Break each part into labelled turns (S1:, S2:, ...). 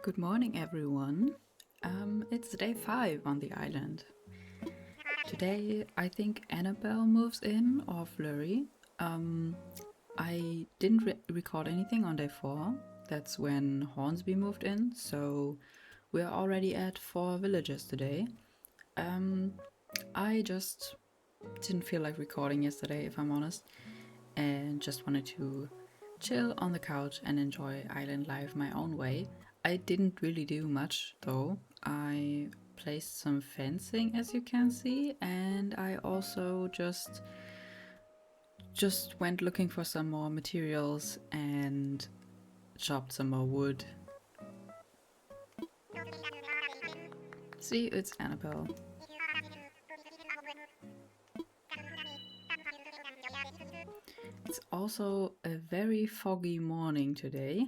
S1: Good morning, everyone. It's day 5 on the island. Today, I think Annabelle moves in, or Flurry. I didn't record anything on day 4. That's when Hornsby moved in, so we're already at 4 villagers today. I just didn't feel like recording yesterday, if I'm honest, and just wanted to chill on the couch and enjoy island life my own way. I didn't really do much though. I placed some fencing, as you can see, and I also just went looking for some more materials and chopped some more wood. See, it's Annabelle. It's also a very foggy morning today.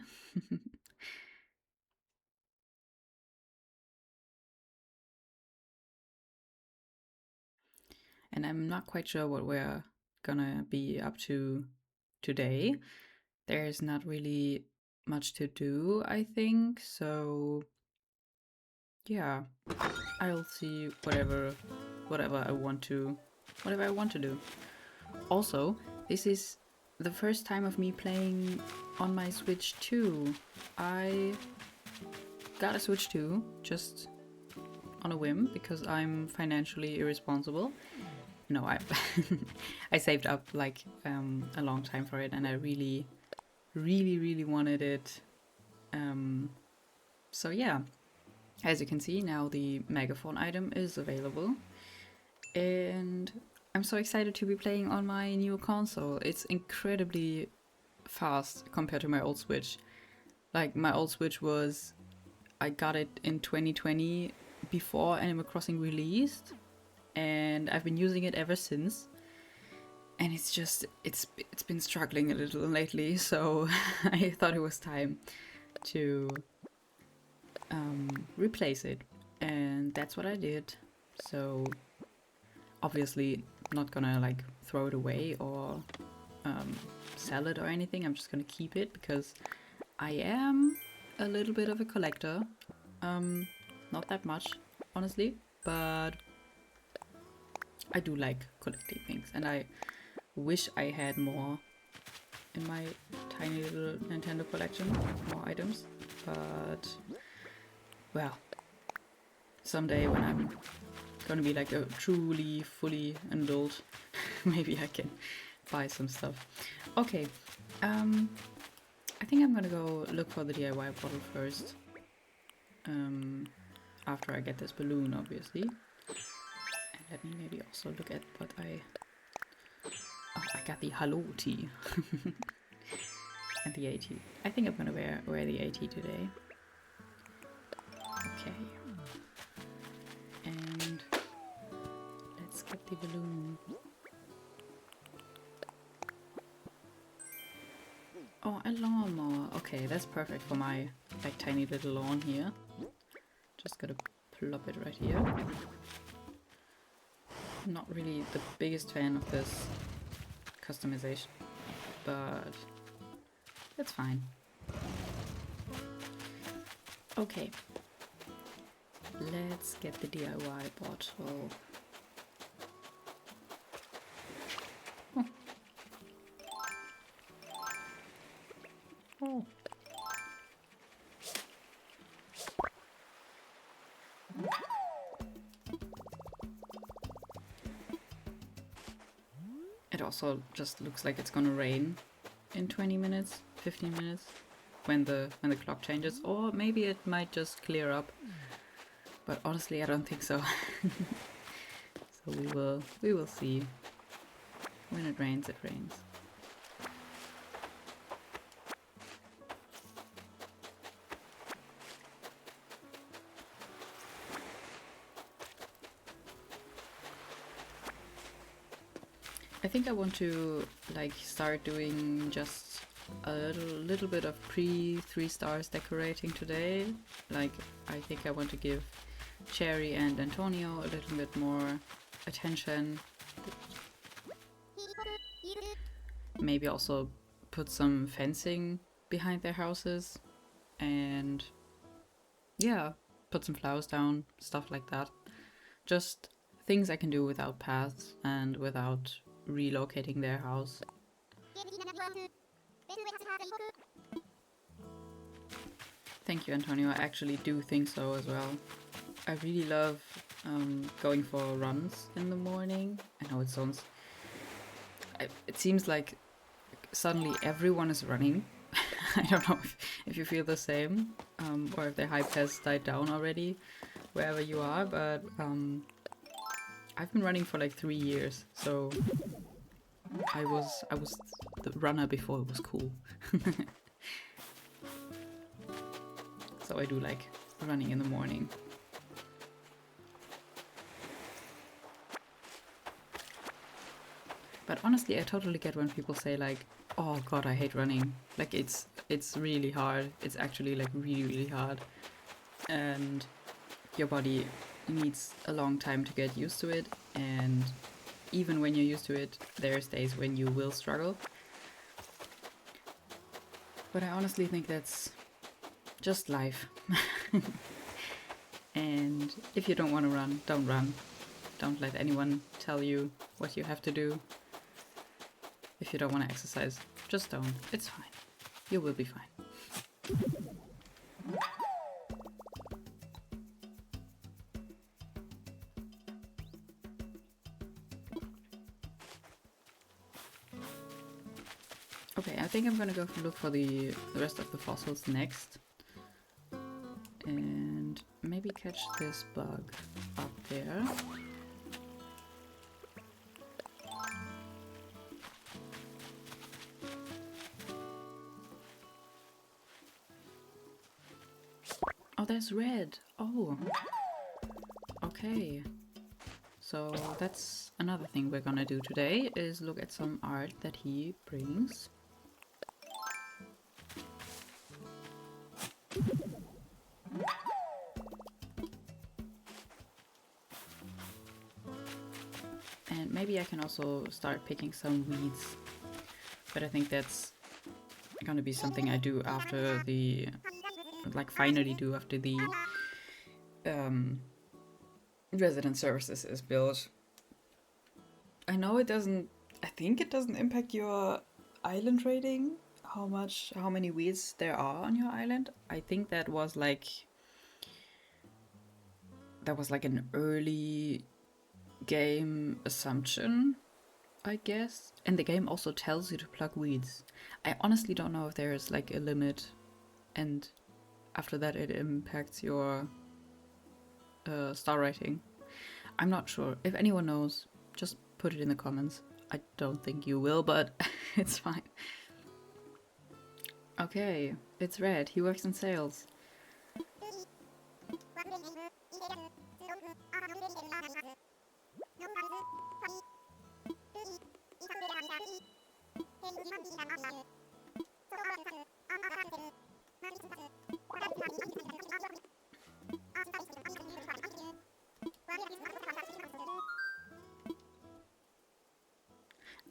S1: And I'm not quite sure what we're gonna be up to today. There's not really much to do, I think, so yeah, I'll see whatever I want to do. Also, this is the first time of me playing on my Switch 2. I got a Switch 2 just on a whim because I'm financially irresponsible. No, I saved up like a long time for it, and I really wanted it. So yeah, as you can see now, the megaphone item is available, and I'm so excited to be playing on my new console. It's incredibly fast compared to my old Switch. Like, my old Switch I got it in 2020 before Animal Crossing released, and I've been using it ever since. And it's been struggling a little lately, so I thought it was time to replace it, and that's what I did. So obviously not gonna like throw it away or sell it or anything. I'm just gonna keep it because I am a little bit of a collector. Not that much, honestly, but I do like collecting things, and I wish I had more in my tiny little Nintendo collection, more items, but well, someday when I'm gonna be like a truly fully adult, maybe I can buy some stuff. Okay, I think I'm gonna go look for the DIY bottle first, after I get this balloon, obviously. And let me maybe also look at what I got the Hello tea. And the AT. I think I'm gonna wear the AT today. Okay. And let's get the balloon. Oh, a lawnmower. Okay, that's perfect for my like tiny little lawn here. Just gotta plop it right here. I'm not really the biggest fan of this customization, but it's fine. Okay, let's get the DIY bottle. Oh. Oh. It also just looks like it's gonna rain in 20 minutes, 15 minutes when the clock changes, or maybe it might just clear up. But honestly, I don't think so. So we will see. When it rains, it rains. I think I want to like start doing just a little bit of pre 3 stars decorating today. Like, I think I want to give Cherry and Antonio a little bit more attention. Maybe also put some fencing behind their houses, and yeah, put some flowers down, stuff like that. Just things I can do without paths and without relocating their house. Thank you, Antonio. I actually do think so as well. I really love going for runs in the morning. I know it sounds... it seems like suddenly everyone is running. I don't know if you feel the same, or if the hype has died down already, wherever you are, but I've been running for like 3 years, so I was the runner before it was cool. So I do like running in the morning. But honestly, I totally get when people say like, oh god, I hate running. Like it's really hard. It's actually like really hard. And your body needs a long time to get used to it. And even when you're used to it, there's days when you will struggle. But I honestly think that's just life. And if you don't want to run, don't run. Don't let anyone tell you what you have to do. If you don't want to exercise, just don't. It's fine. You will be fine. Okay, I think I'm gonna go look for the rest of the fossils next. And maybe catch this bug up there. Oh, there's red. Oh. Okay. So that's another thing we're gonna do today, is look at some art that he brings. And maybe I can also start picking some weeds. But I think that's gonna be something I do after the... like finally do after the resident services is built. I know it doesn't... I think it doesn't impact your island rating, how many weeds there are on your island. I think that was like an early game assumption, I guess. And the game also tells you to pluck weeds. I honestly don't know if there is like a limit, and after that it impacts your star rating. I'm not sure. If anyone knows, just put it in the comments. I don't think you will, but it's fine. Okay, it's red. He works in sales.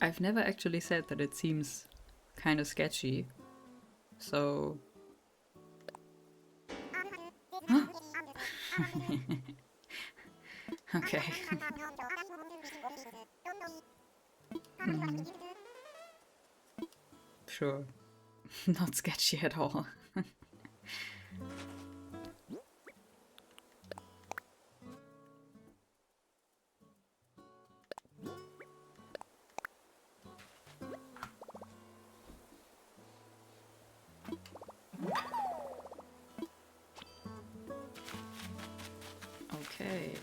S1: I've never actually said that it seems kind of sketchy, so... Okay. Sure. Not sketchy at all. Okay.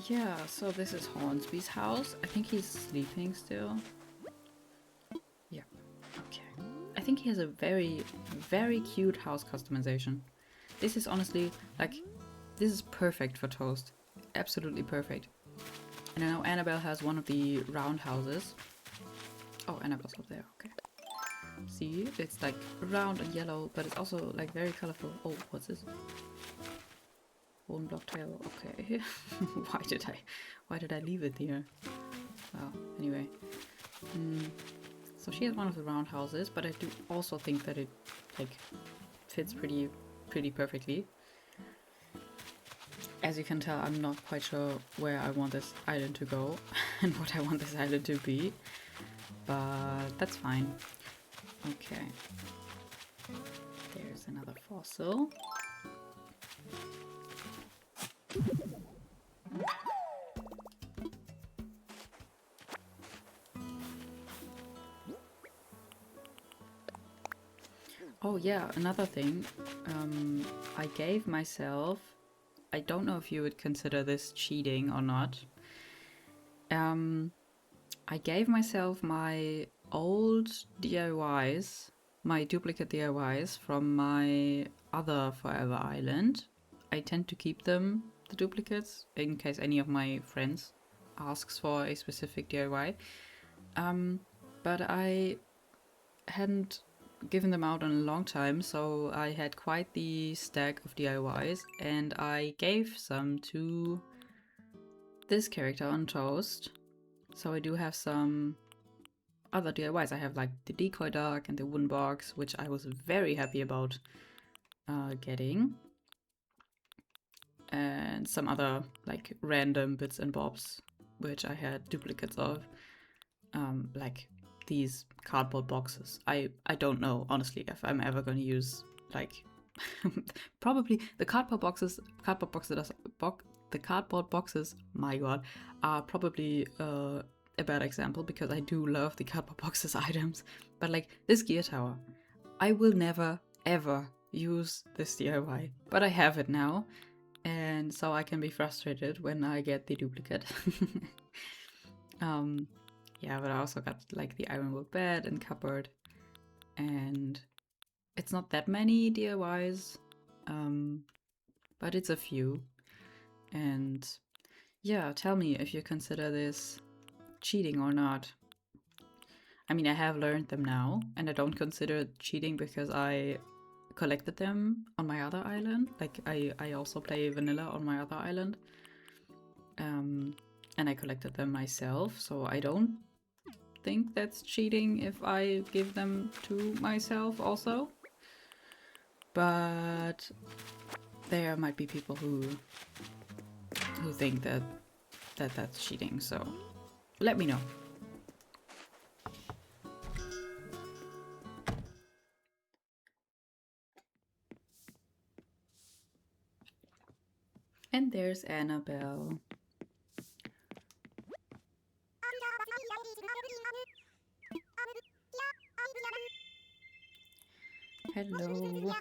S1: Yeah, so this is Hornsby's house. I think he's sleeping still. Yeah, okay. I think he has a very, very cute house customization. This is honestly, like, this is perfect for Toast. Absolutely perfect. And I know Annabelle has one of the round houses. Oh, Annabelle's up there, okay. See, it's like round and yellow, but it's also like very colorful. Oh, what's this? One block tail, okay. Why did I leave it here? Well, anyway. So she has one of the round houses, but I do also think that it like fits pretty perfectly. As you can tell, I'm not quite sure where I want this island to go and what I want this island to be, but that's fine. Okay. There's another fossil. Oh yeah, another thing. I gave myself... I don't know if you would consider this cheating or not. I gave myself my old DIYs, my duplicate DIYs from my other Forever Island. I tend to keep them, the duplicates, in case any of my friends asks for a specific DIY. But I hadn't given them out in a long time, so I had quite the stack of DIYs, and I gave some to this character on Toast. So I do have some other DIYs. I have like the decoy duck and the wooden box, which I was very happy about getting. And some other like random bits and bobs, which I had duplicates of. Like these cardboard boxes. I don't know, honestly, if I'm ever going to use like probably the cardboard boxes, my god, are probably a bad example because I do love the cardboard boxes items. But like this gear tower, I will never ever use this DIY, but I have it now, and so I can be frustrated when I get the duplicate. Yeah, but I also got like the ironwood bed and cupboard, and it's not that many DIYs, but it's a few. And yeah, tell me if you consider this cheating or not. I mean, I have learned them now, and I don't consider it cheating because I collected them on my other island. Like, I also play vanilla on my other island. And I collected them myself, so I don't think that's cheating if I give them to myself also. But there might be people who think that that's cheating, so let me know. And there's Annabelle. Hello.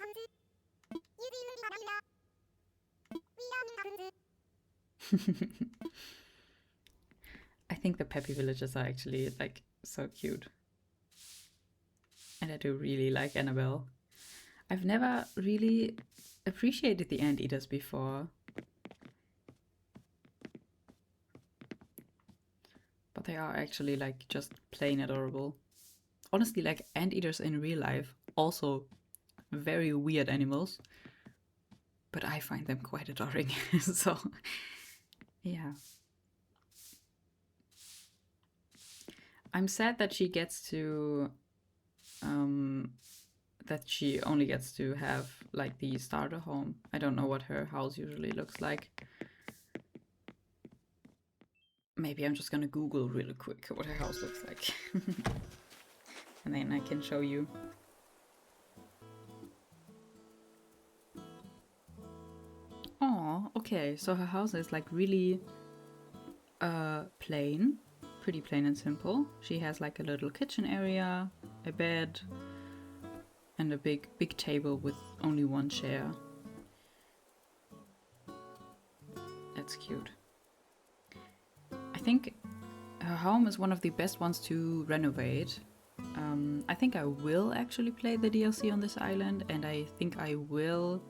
S1: I think the peppy villagers are actually like so cute. And I do really like Annabelle. I've never really appreciated the anteaters before. But they are actually like just plain adorable. Honestly, like anteaters in real life, also very weird animals. But I find them quite adoring. So, yeah. I'm sad that she gets to... that she only gets to have like the starter home. I don't know what her house usually looks like. Maybe I'm just gonna Google really quick what her house looks like. And then I can show you. Oh, okay, so her house is like really plain, pretty plain and simple. She has like a little kitchen area, a bed, and a big table with only one chair. That's cute. I think her home is one of the best ones to renovate. I think I will actually play the DLC on this island, and I think I will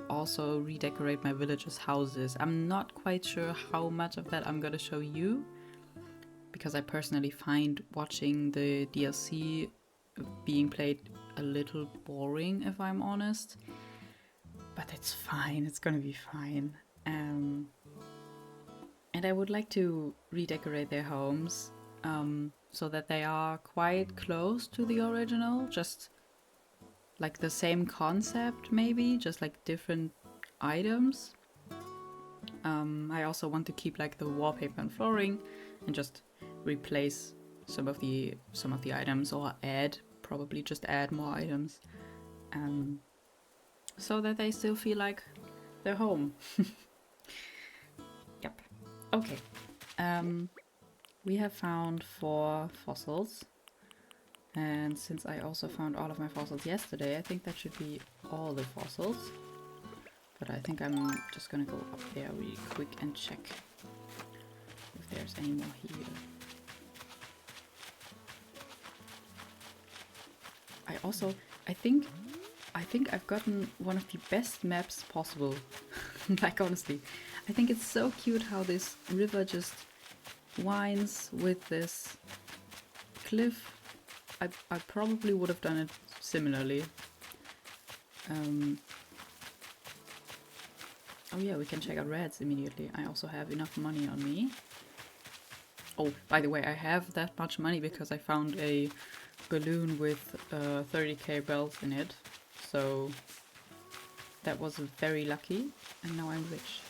S1: also redecorate my villagers' houses. I'm not quite sure how much of that I'm gonna show you, because I personally find watching the DLC being played a little boring, if I'm honest. But it's fine, it's gonna be fine. And I would like to redecorate their homes. so that they are quite close to the original, just like the same concept maybe, just like different items. I also want to keep like the wallpaper and flooring and just replace some of the items, or probably just add more items, so that they still feel like they're home. Yep. Okay. We have found 4 fossils, and since I also found all of my fossils yesterday, I think that should be all the fossils. But I think I'm just gonna go up there really quick and check if there's any more here. I think I've gotten one of the best maps possible. Like, honestly, I think it's so cute how this river just winds with this cliff. I probably would have done it similarly. Oh yeah, we can check out reds immediately. I also have enough money on me. Oh, by the way, I have that much money because I found a balloon with 30k bells in it. So that was very lucky, and now I'm rich.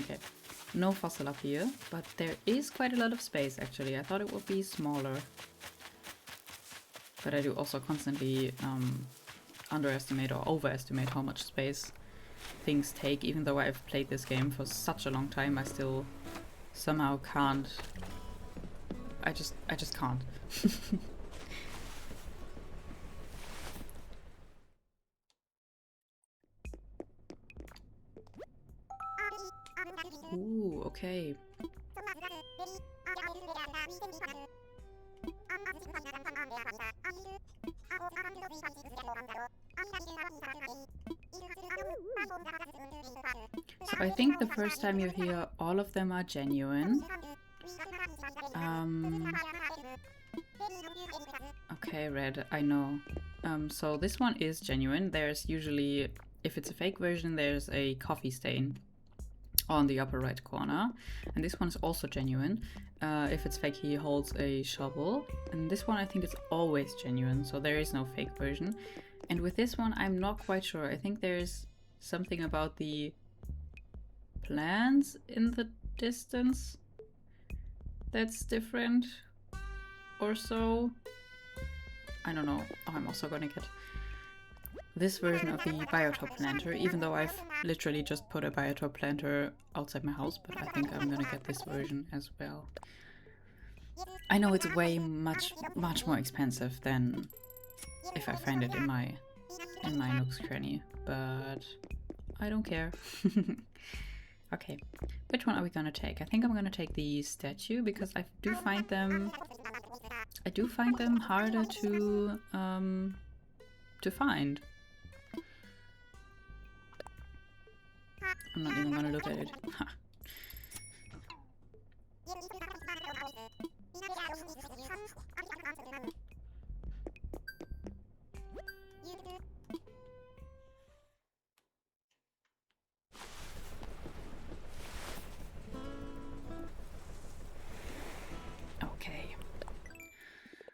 S1: Okay, no fossil up here, but there is quite a lot of space actually. I thought it would be smaller. But I do also constantly underestimate or overestimate how much space things take. Even though I've played this game for such a long time, I still somehow can't. I just can't. Ooh, okay. So I think the first time you're here, all of them are genuine. Okay, red, I know. So this one is genuine. There's usually, if it's a fake version, there's a coffee stain on the upper right corner. And this one is also genuine. If it's fake, he holds a shovel. And this one I think is always genuine, so there is no fake version. And with this one, I'm not quite sure. I think there's something about the plants in the distance that's different or so. I don't know. Oh, I'm also gonna get this version of the biotop planter, even though I've literally just put a biotop planter outside my house, but I think I'm gonna get this version as well. I know it's way much more expensive than if I find it in my Nook's Cranny, but I don't care. Okay, which one are we gonna take? I think I'm gonna take the statue because I do find them harder to find. I'm not even gonna look at it. Okay.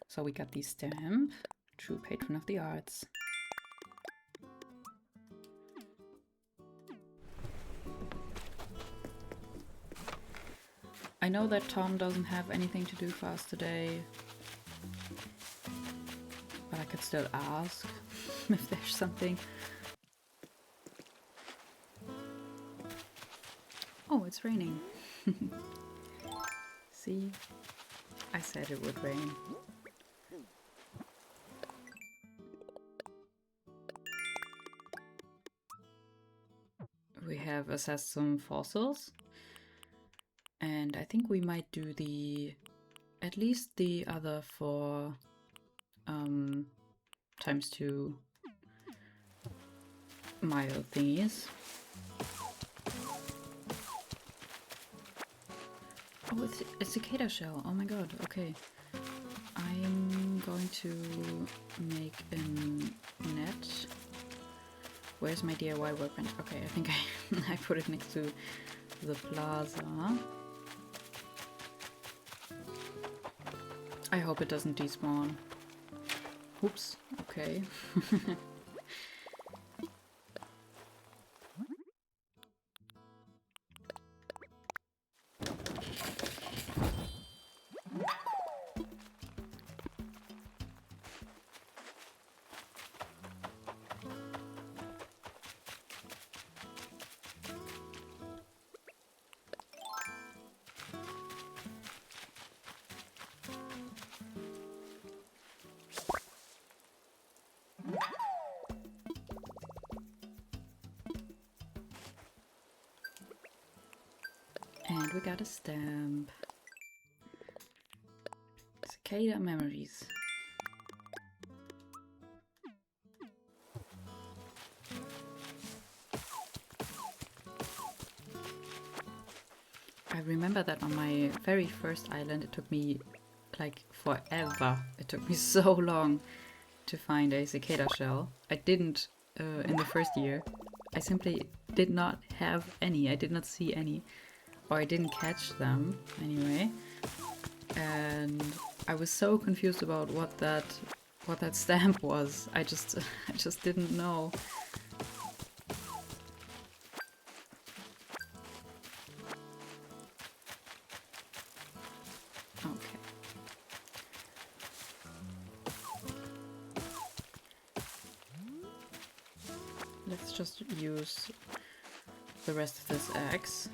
S1: So we got the stamp, true patron of the arts. I know that Tom doesn't have anything to do for us today, but I could still ask if there's something. Oh, it's raining. See? I said it would rain. We have assessed some fossils. And I think we might do at least the other 4 ×2 mile thingies. Oh, it's a cicada shell. Oh my god, okay. I'm going to make a net. Where's my DIY workbench? Okay, I think I put it next to the plaza. I hope it doesn't despawn. Oops, okay. And we got a stamp. Cicada memories. I remember that on my very first island it took me like forever. It took me so long to find a cicada shell. I didn't in the first year. I simply did not have any. I did not see any. Or I didn't catch them anyway. And I was so confused about what that stamp was. I just didn't know. Okay. Let's just use the rest of this axe.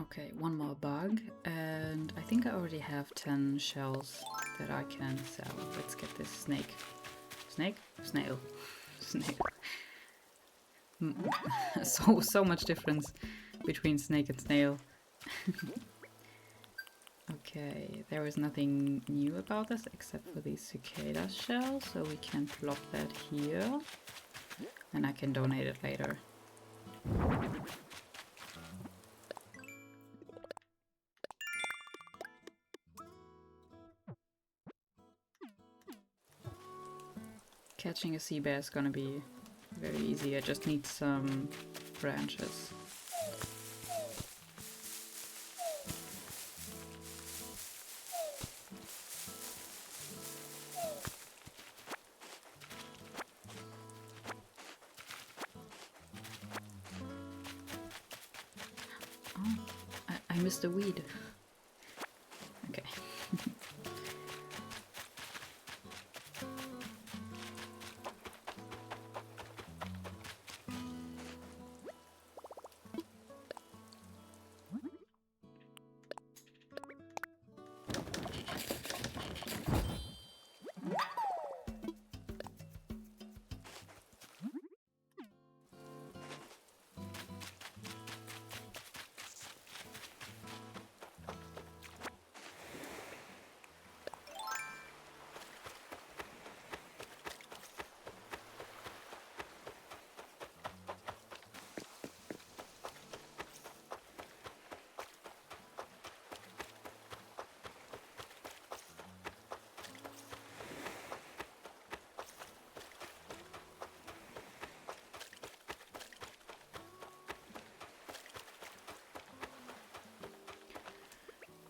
S1: Okay, one more bug, and I think I already have 10 shells that I can sell. Let's get this snake. Snake? Snail. Snail. So much difference between snake and snail. Okay, there is nothing new about this except for these cicada shells, so we can plop that here. And I can donate it later. Catching a sea bear is gonna be very easy. I just need some branches. Oh, I missed a weed. Okay.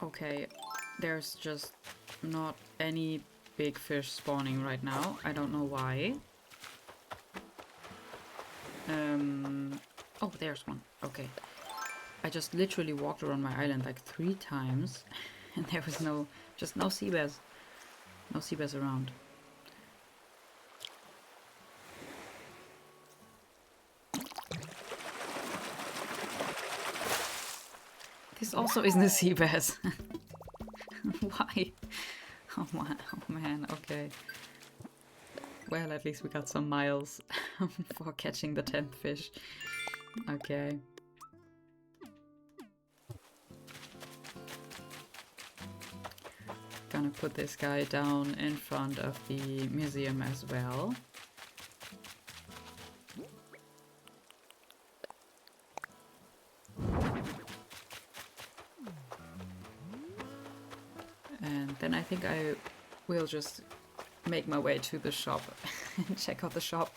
S1: Okay, there's just not any big fish spawning right now. I don't know why. Oh, there's one. Okay. I just literally walked around my island like 3 times and there was just no sea bears. No sea bears around. This also isn't a sea bass. Why? Oh man, okay. Well, at least we got some miles for catching the 10th fish. Okay. gonna put this guy down in front of the museum as well. And then I think I will just make my way to the shop and check out the shop.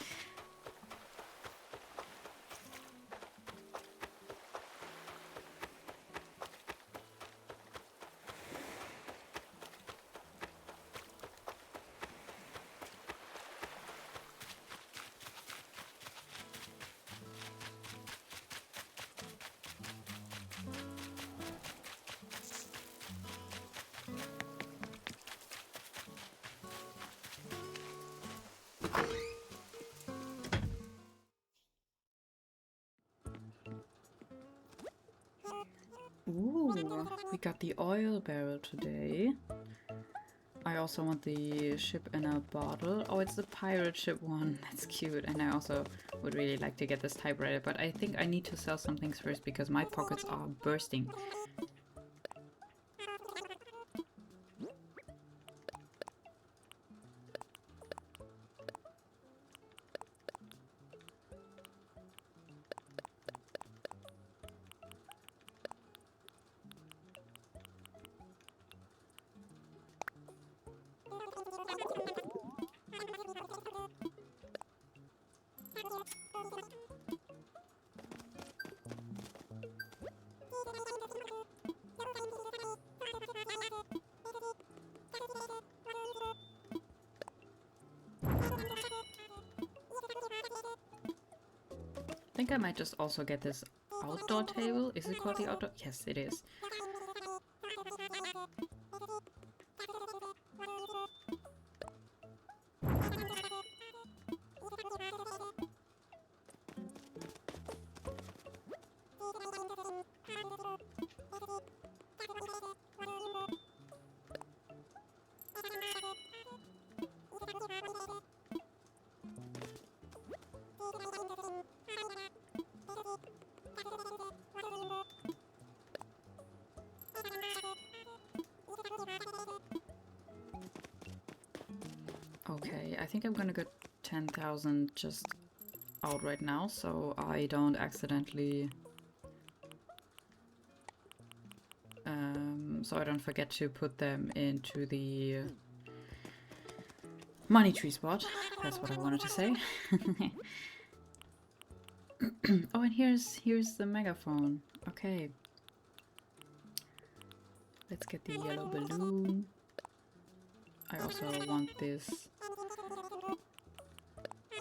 S1: Ooh, we got the oil barrel today. I also want the ship in a bottle. Oh, it's the pirate ship one. That's cute. And I also would really like to get this typewriter, but I think I need to sell some things first because my pockets are bursting. I think I might just also get this outdoor table. Is it called the outdoor? Yes, it is. Okay, I think I'm gonna get 10,000 just out right now, so I don't accidentally... so I don't forget to put them into the money tree spot. That's what I wanted to say. Oh, and here's the megaphone. Okay. Let's get the yellow balloon. I also want this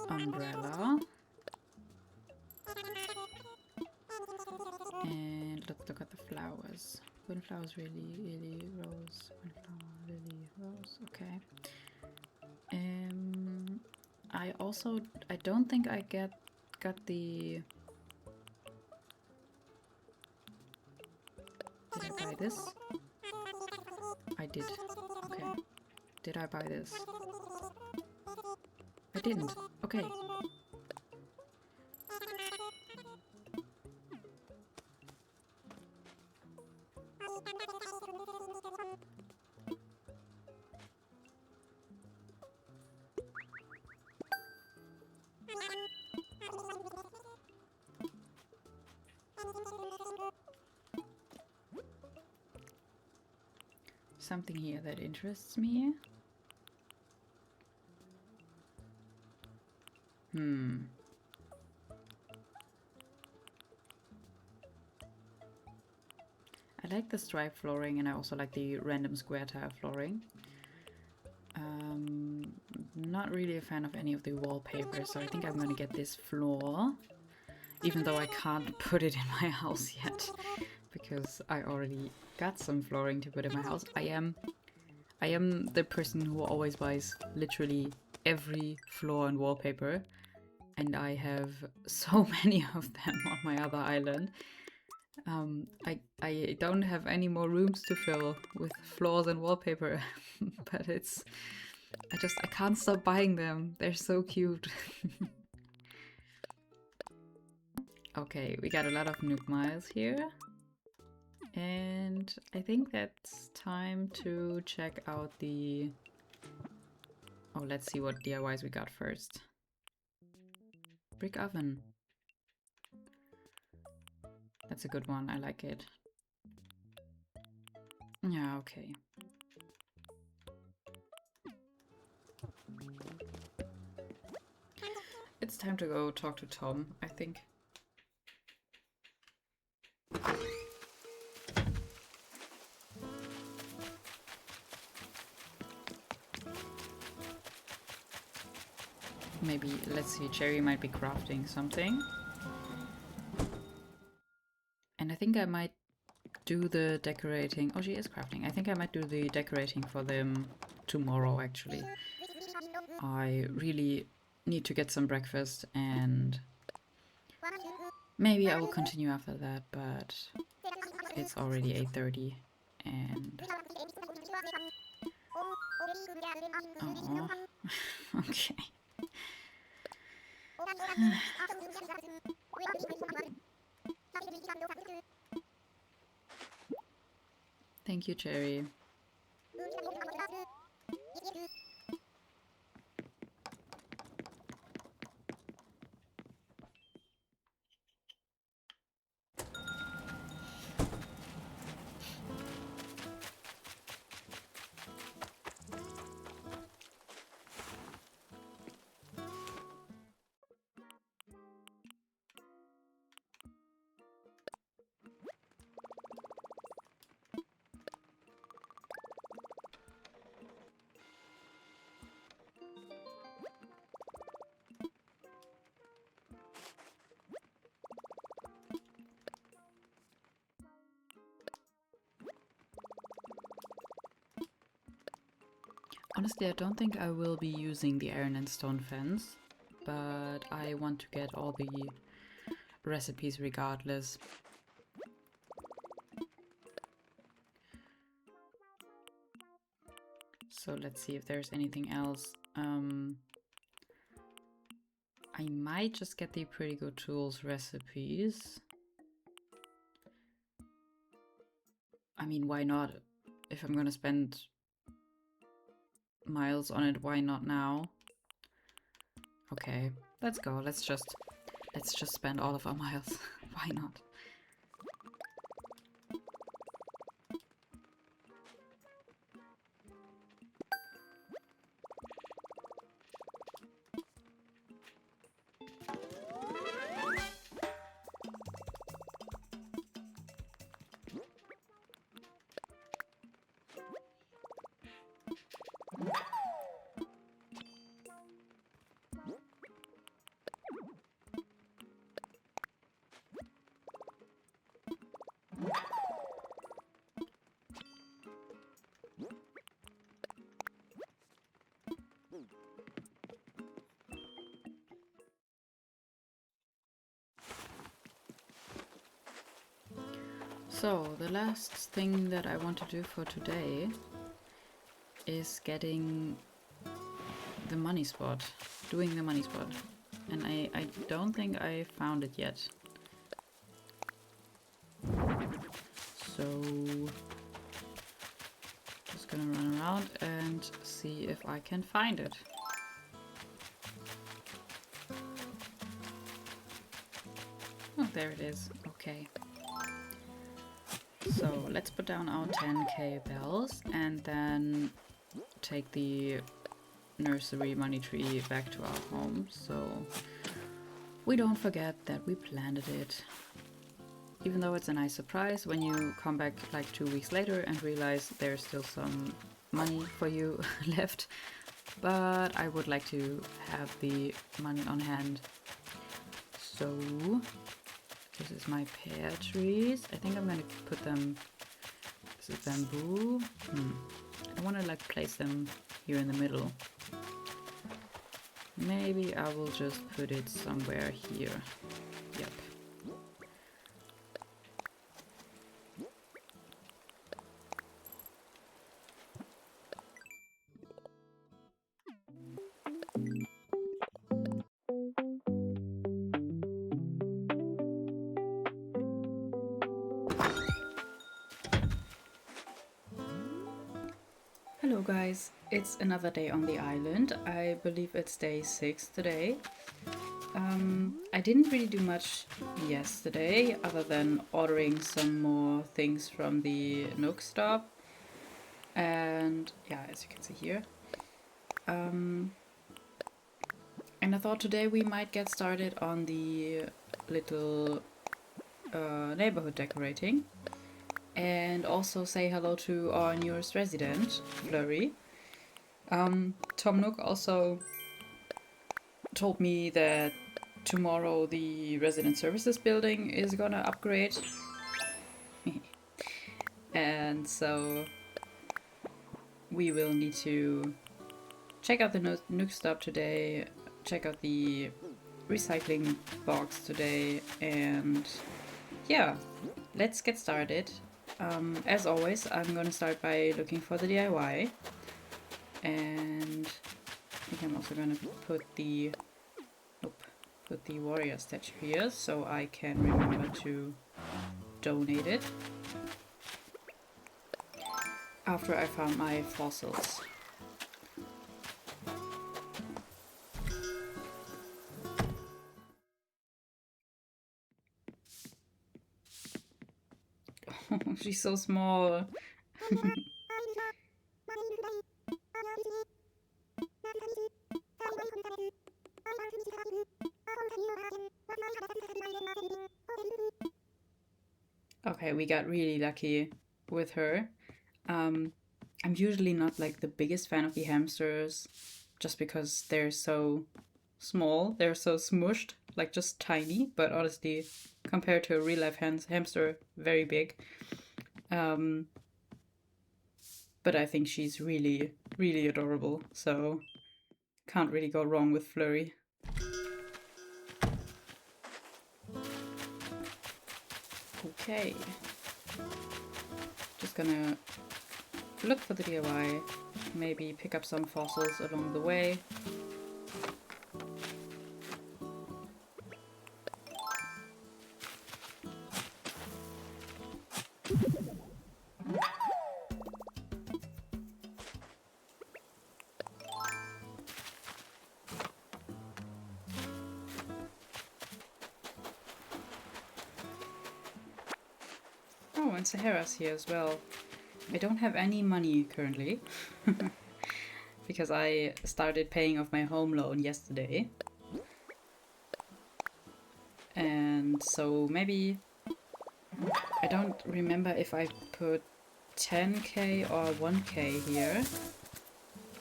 S1: umbrella. And let's look at the flowers. Windflowers, really, rose. Windflower, lily, rose. Okay. I don't think I got the... Did I buy this? I did. Okay. Did I buy this? I didn't. Okay. Something here that interests me. I like the stripe flooring and I also like the random square tile flooring. Not really a fan of any of the wallpaper, so I think I'm gonna get this floor. Even though I can't put it in my house yet, because I already got some flooring to put in my house. I am the person who always buys literally every floor and wallpaper, and I have so many of them on my other island. I don't have any more rooms to fill with floors and wallpaper, but I can't stop buying them. They're so cute. Okay, we got a lot of nuke miles here. And I think that's time to check out the... Oh, let's see what DIYs we got first. Brick oven. That's a good one, I like it. Yeah, okay. It's time to go talk to Tom, I think. Maybe, let's see, Cherry might be crafting something. And I think I might do the decorating. Oh, she is crafting. I think I might do the decorating for them tomorrow, actually. I really need to get some breakfast and maybe I will continue after that, but it's already 8:30 and... Oh, okay. Thank you, Cherry. Honestly, I don't think I will be using the iron and stone fence, but I want to get all the recipes regardless. So let's see if there's anything else. I might just get the Pretty Good Tools recipes. I mean, why not? If I'm gonna spend miles on it, why not now? Okay, let's go. Let's just spend all of our miles. Why not? So, the last thing that I want to do for today is getting the money spot, doing the money spot. And I don't think I found it yet. So, just gonna run around and see if I can find it. Oh, there it is. Okay. So let's put down our 10k bells and then take the nursery money tree back to our home so we don't forget that we planted it. Even though it's a nice surprise when you come back like 2 weeks later and realize there's still some money for you left. But I would like to have the money on hand. So this is my pear trees. I think I'm gonna put them... This is bamboo. I want to like place them here in the middle. Maybe I will just put it somewhere here. Yep. Hello guys, it's another day on the island. I believe it's day 6 today. I didn't really do much yesterday other than ordering some more things from the Nook stop. And yeah, as you can see here. And I thought today we might get started on the little neighborhood decorating. And also say hello to our newest resident, Flurry. Tom Nook also told me that tomorrow the resident services building is gonna upgrade. And so we will need to check out the Nook stop today, check out the recycling box today, and yeah, let's get started. As always, I'm gonna start by looking for the DIY, and I think I'm also gonna put the warrior statue here so I can remember to donate it after I found my fossils. Oh, she's so small. Okay, we got really lucky with her. I'm usually not like the biggest fan of the hamsters just because they're so small, they're so smushed, like just tiny, but honestly, compared to a real life hamster, very big. But I think she's really, really adorable, so can't really go wrong with Flurry. Okay. Just gonna look for the DIY, maybe pick up some fossils along the way. Oh, and Sahara's here as well. I don't have any money currently because I started paying off my home loan yesterday. And so maybe, I don't remember if I put 10k or 1k here.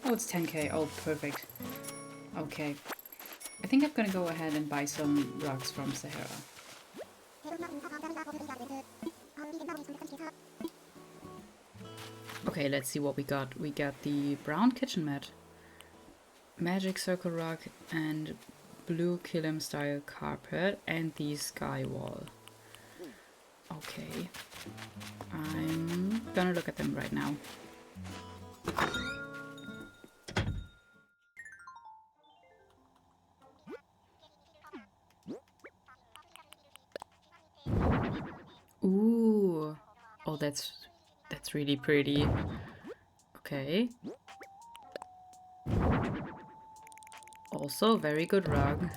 S1: Oh, it's 10k. Oh, perfect. Okay. I think I'm gonna go ahead and buy some rugs from Sahara. Okay, let's see what we got. We got the brown kitchen mat, magic circle rug, and blue kilim style carpet, and the sky wall. Okay, I'm gonna look at them right now. Ooh, oh, that's really pretty. Okay. Also, very good rug.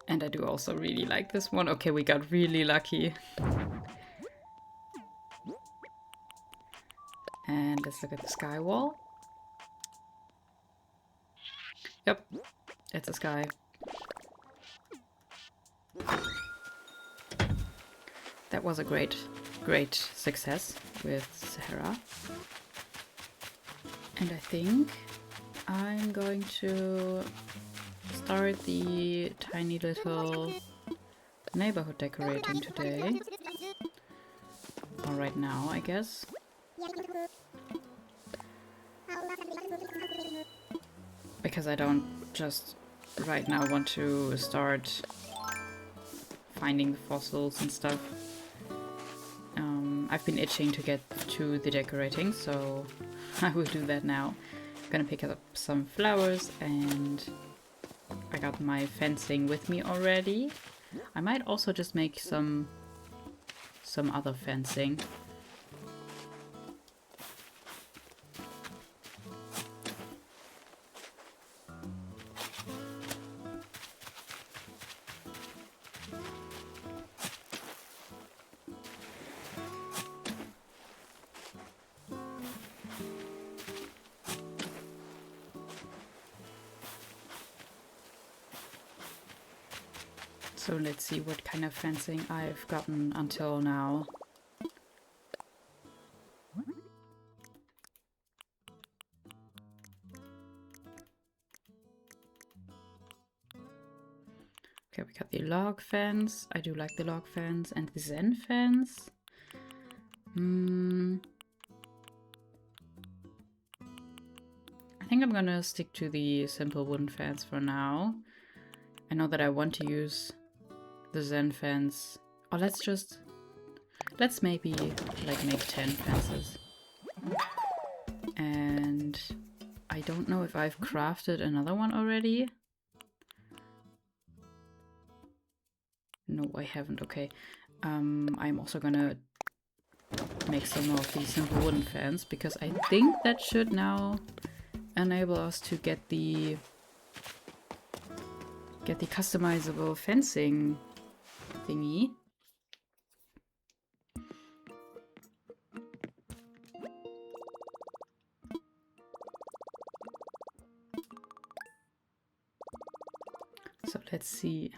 S1: And I do also really like this one. Okay, we got really lucky. And let's look at the sky wall. Yep, it's a sky. That was a great success with Sahara. And I think I'm going to start the tiny little neighborhood decorating today. Or right now, I guess. Because I don't just right now want to start finding fossils and stuff. I've been itching to get to the decorating, so I will do that now. I'm gonna pick up some flowers, and I got my fencing with me already. I might also just make some other fencing. So let's see what kind of fencing I've gotten until now. Okay, we got the log fence. I do like the log fence and the Zen fence. I think I'm gonna stick to the simple wooden fence for now. I know that I want to use the Zen fence. Or let's maybe like make 10 fences. And I don't know if I've crafted another one already. No, I haven't. Okay. I'm also gonna make some of the simple wooden fence because I think that should now enable us to get the customizable fencing thingy. So let's see.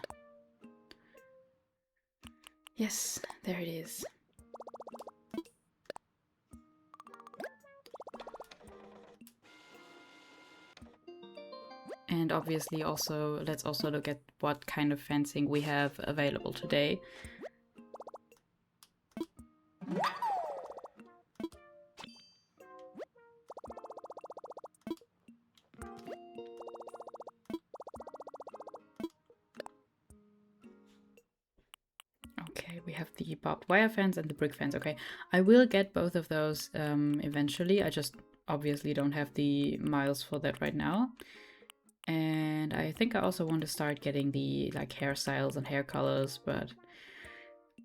S1: Yes, there it is. And obviously also, let's also look at what kind of fencing we have available today. Okay, we have the barbed wire fence and the brick fence. Okay, I will get both of those eventually. I just obviously don't have the miles for that right now. And I think I also want to start getting the like hairstyles and hair colors, but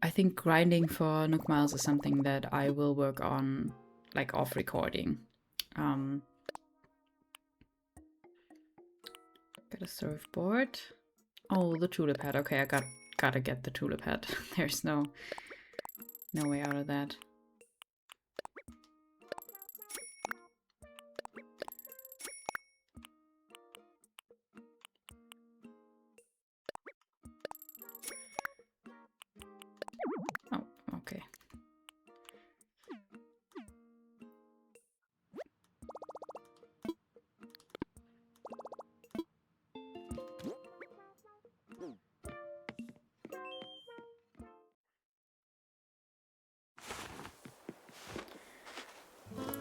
S1: I think grinding for Nook Miles is something that I will work on like off recording. Got a surfboard. Oh, the tulip hat. Okay, I gotta get the tulip hat. There's no way out of that. Oh, okay.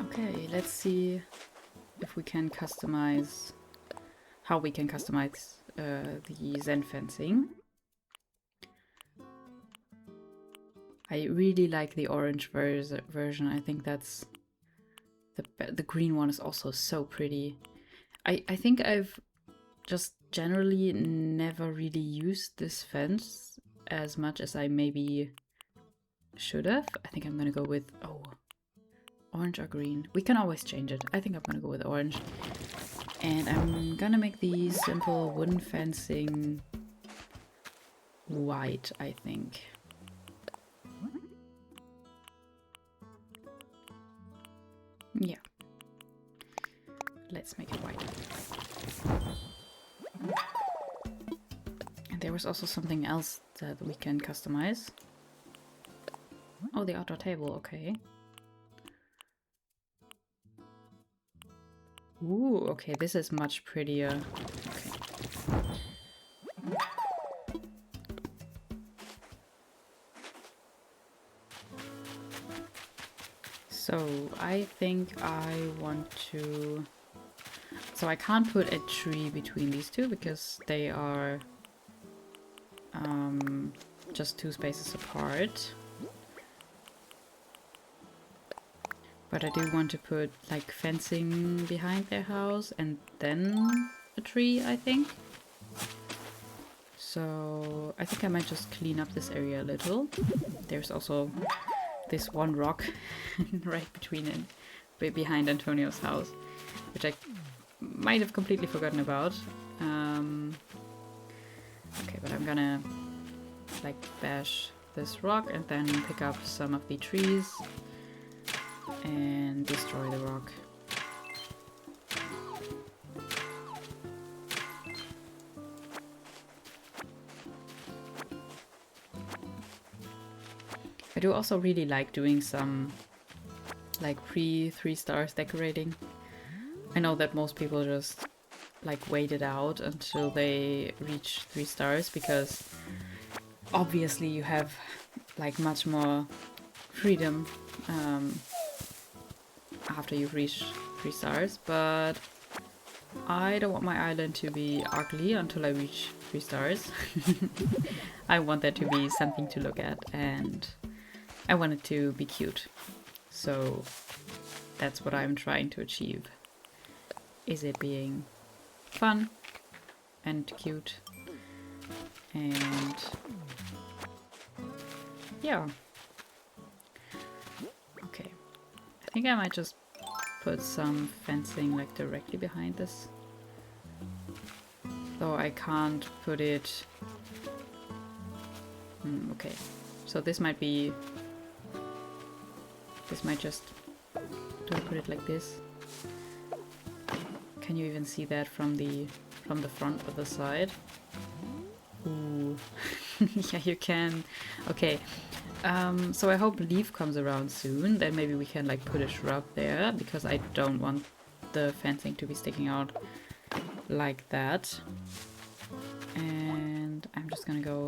S1: Okay, let's see if we can customize, how we can customize the Zen fencing. I really like the orange version. I think that's the green one is also so pretty. I think I've just generally never really used this fence as much as I maybe should have. I think I'm gonna go with, oh, orange or green. We can always change it. I think I'm gonna go with orange. And I'm gonna make the simple wooden fencing white, I think. Yeah. Let's make it white. And there was also something else that we can customize. Oh, the outdoor table, okay. Ooh, okay, this is much prettier. Okay. So I think I want to... So I can't put a tree between these two because they are just 2 spaces apart. But I do want to put like fencing behind their house and then a tree, I think. So I think I might just clean up this area a little. There's also this one rock right between it, behind Antonio's house, which I might have completely forgotten about. Okay, but I'm gonna like bash this rock and then pick up some of the trees and destroy the rock. I do also really like doing some like pre-3 stars decorating. I know that most people just like wait it out until they reach 3 stars because obviously you have like much more freedom after you've reached 3 stars, but I don't want my island to be ugly until I reach 3 stars. I want that to be something to look at and I want it to be cute. So that's what I'm trying to achieve. Is it being fun and cute and yeah. Okay, I think I might just put some fencing like directly behind this, though I can't put it. Okay, so this might be, this might just, do I put it like this? Can you even see that from the front or the side? Ooh. Yeah, you can. Okay, so I hope leaf comes around soon, then maybe we can like put a shrub there, because I don't want the fencing to be sticking out like that. And I'm just gonna go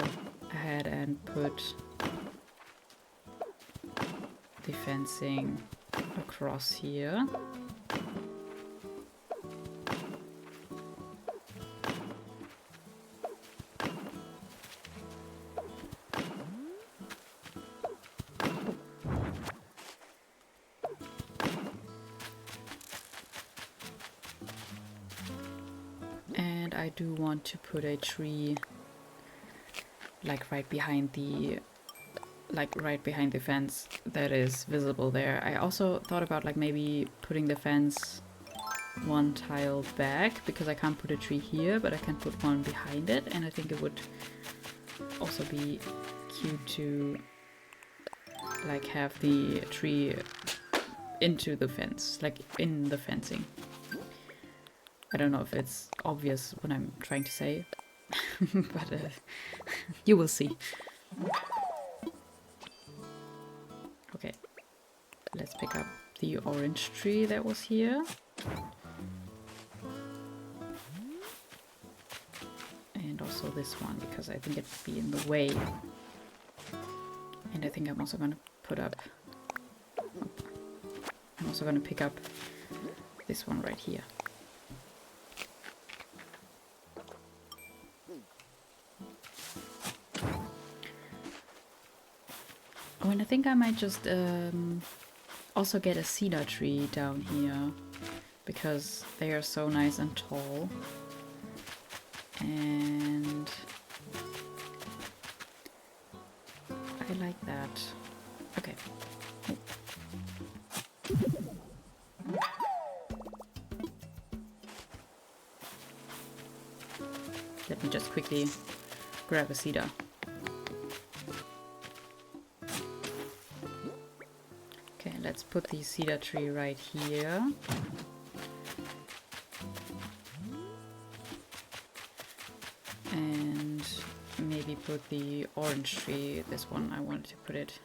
S1: ahead and put the fencing across here. I do want to put a tree like right behind the fence that is visible there. I also thought about like maybe putting the fence one tile back, because I can't put a tree here, but I can put one behind it, and I think it would also be cute to like have the tree into the fence, like in the fencing. I don't know if it's obvious what I'm trying to say, but you will see. Okay, let's pick up the orange tree that was here. And also this one, because I think it would be in the way. And I think I'm also gonna put up... I'm also gonna pick up this one right here. Oh, and I think I might just also get a cedar tree down here, because they are so nice and tall. And I like that. Okay. Oh. Let me just quickly grab a cedar. Let's put the cedar tree right here. And maybe put the orange tree, this one, I wanted to put it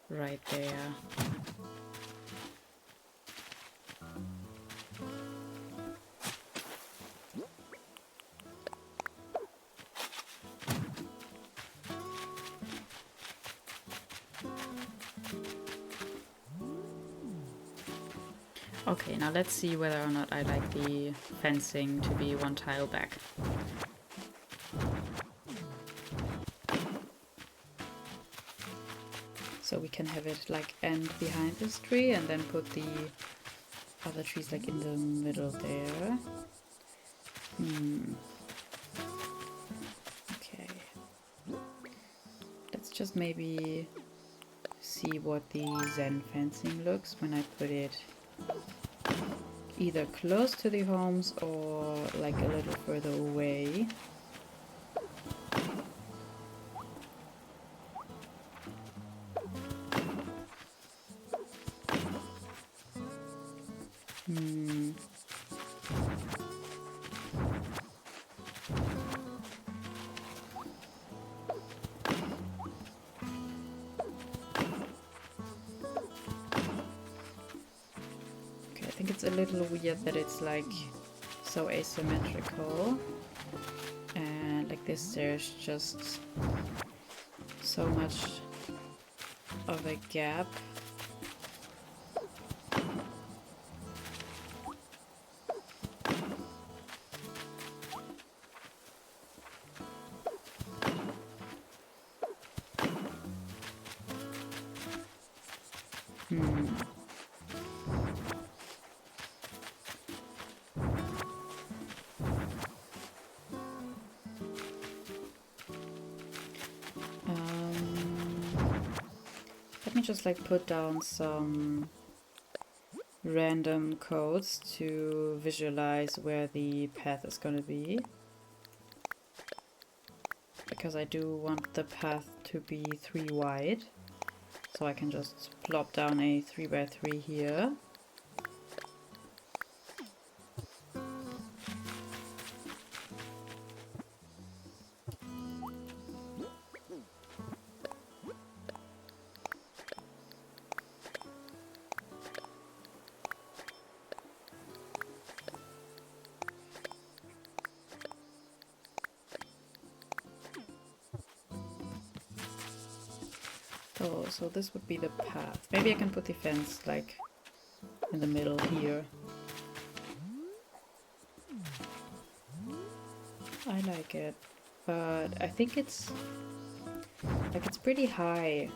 S1: right there. Okay, now let's see whether or not I like the fencing to be one tile back. So we can have it like end behind this tree and then put the other trees like in the middle there. Okay. Let's just maybe see what the Zen fencing looks when I put it either close to the homes or like a little further away. a little weird that it's like so asymmetrical, and like this there's just so much of a gap. Let me just like put down some random codes to visualize where the path is going to be, because I do want the path to be 3 wide, so I can just plop down a 3x3 here. So this would be the path. Maybe I can put the fence like in the middle here. I like it, but I think it's like it's pretty high.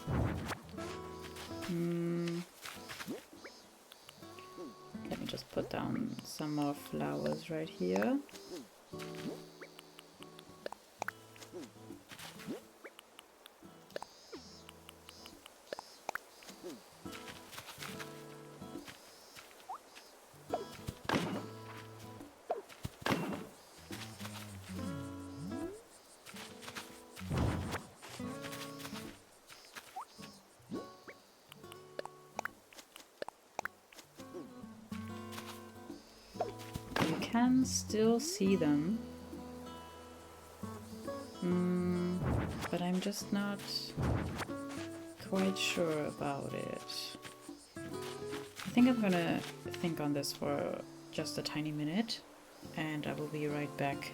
S1: Let me just put down some more flowers right here. Can still see them, but I'm just not quite sure about it. I think I'm gonna think on this for just a tiny minute, and I will be right back.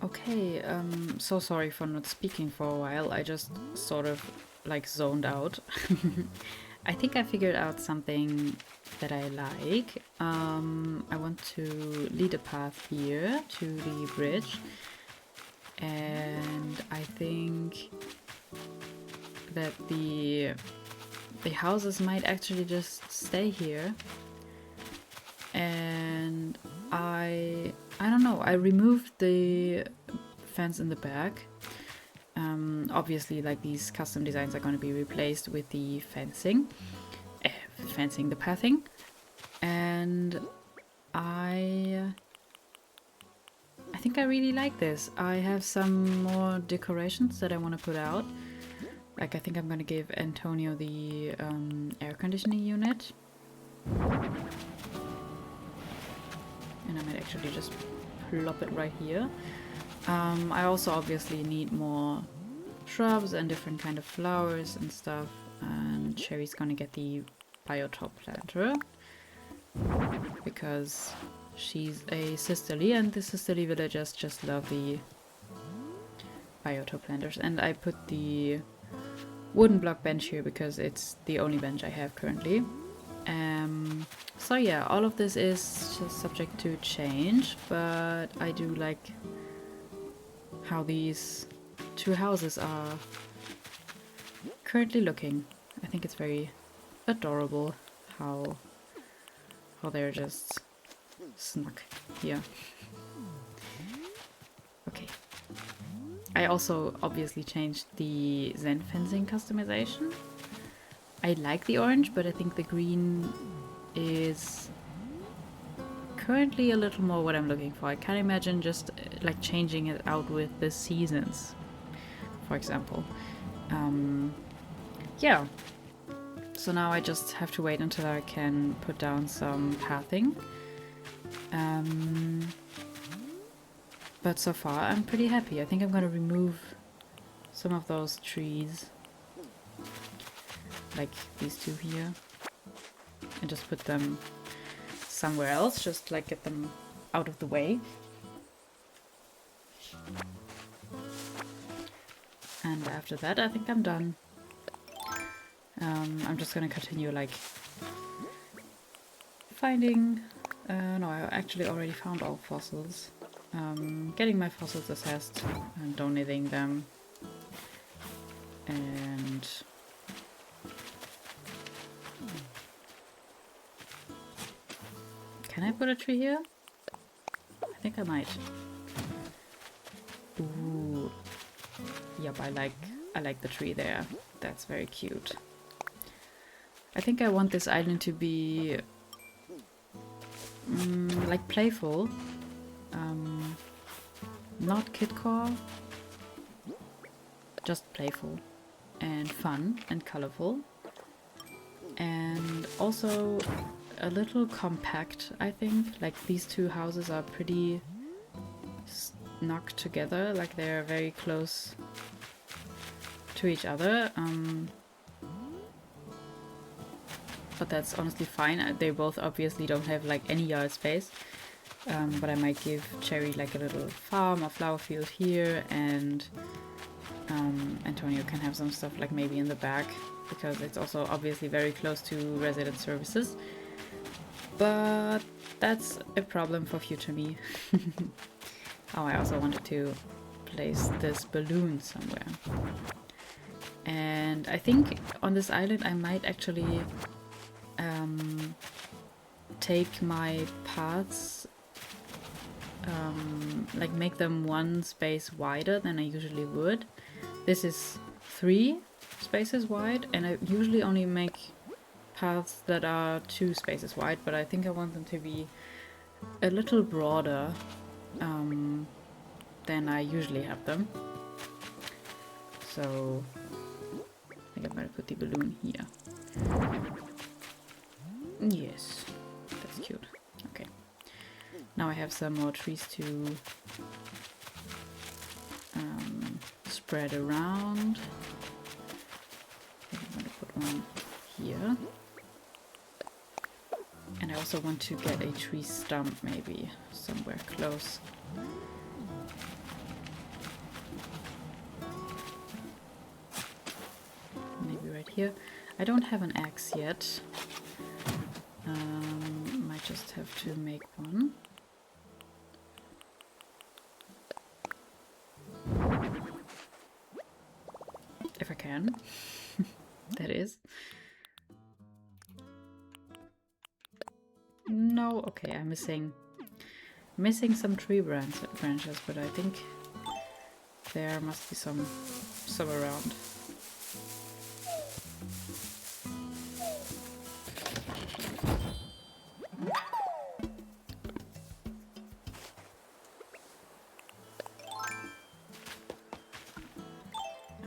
S1: Okay, so sorry for not speaking for a while. I just sort of like zoned out. I think I figured out something that I like. I want to lead a path here to the bridge, and I think that the houses might actually just stay here. And I don't know, I removed the fence in the back. Obviously, like, these custom designs are going to be replaced with the fencing, the pathing, and I think I really like this. I have some more decorations that I want to put out. Like, I think I'm going to give Antonio the air conditioning unit. And I might actually just plop it right here. I also obviously need more shrubs and different kind of flowers and stuff. And Cherry's gonna get the biotop planter because she's a sisterly, and the sisterly villagers just love the biotop planters. And I put the wooden block bench here because it's the only bench I have currently. So yeah, all of this is just subject to change, but I do like how these two houses are currently looking. I think it's very adorable how they're just snuck here. Okay. I also obviously changed the Zen fencing customization. I like the orange, but I think the green is currently a little more what I'm looking for. I can't imagine just like changing it out with the seasons, for example. Yeah. So now I just have to wait until I can put down some pathing. But so far I'm pretty happy. I think I'm gonna remove some of those trees, like these two here, and just put them somewhere else, just like get them out of the way. And after that I think I'm done. I'm just gonna continue like finding, no, I actually already found all fossils. Getting my fossils assessed and donating them, and can I put a tree here? I think I might. Ooh. Yep, I like the tree there. That's very cute. I think I want this island to be like playful. Not kidcore, just playful and fun and colorful, and also a little compact, I think. Like, these two houses are pretty snuck together, like they're very close to each other, but that's honestly fine. They both obviously don't have like any yard space. But I might give Cherry like a little farm or flower field here, and Antonio can have some stuff like maybe in the back, because it's also obviously very close to resident services. But that's a problem for future me. Oh, I also wanted to place this balloon somewhere. And I think on this island I might actually take my paths, like make them one space wider than I usually would. This is 3 spaces wide, and I usually only make paths that are 2 spaces wide, but I think I want them to be a little broader than I usually have them. So I think I'm gonna put the balloon here. Yes, that's cute. Okay. Now I have some more trees to spread around. I'm going to put one here. And I also want to get a tree stump maybe somewhere close. Maybe right here. I don't have an axe yet. Might just have to make one. If I can. That is. No, okay, I'm missing some tree branches, but I think there must be some around.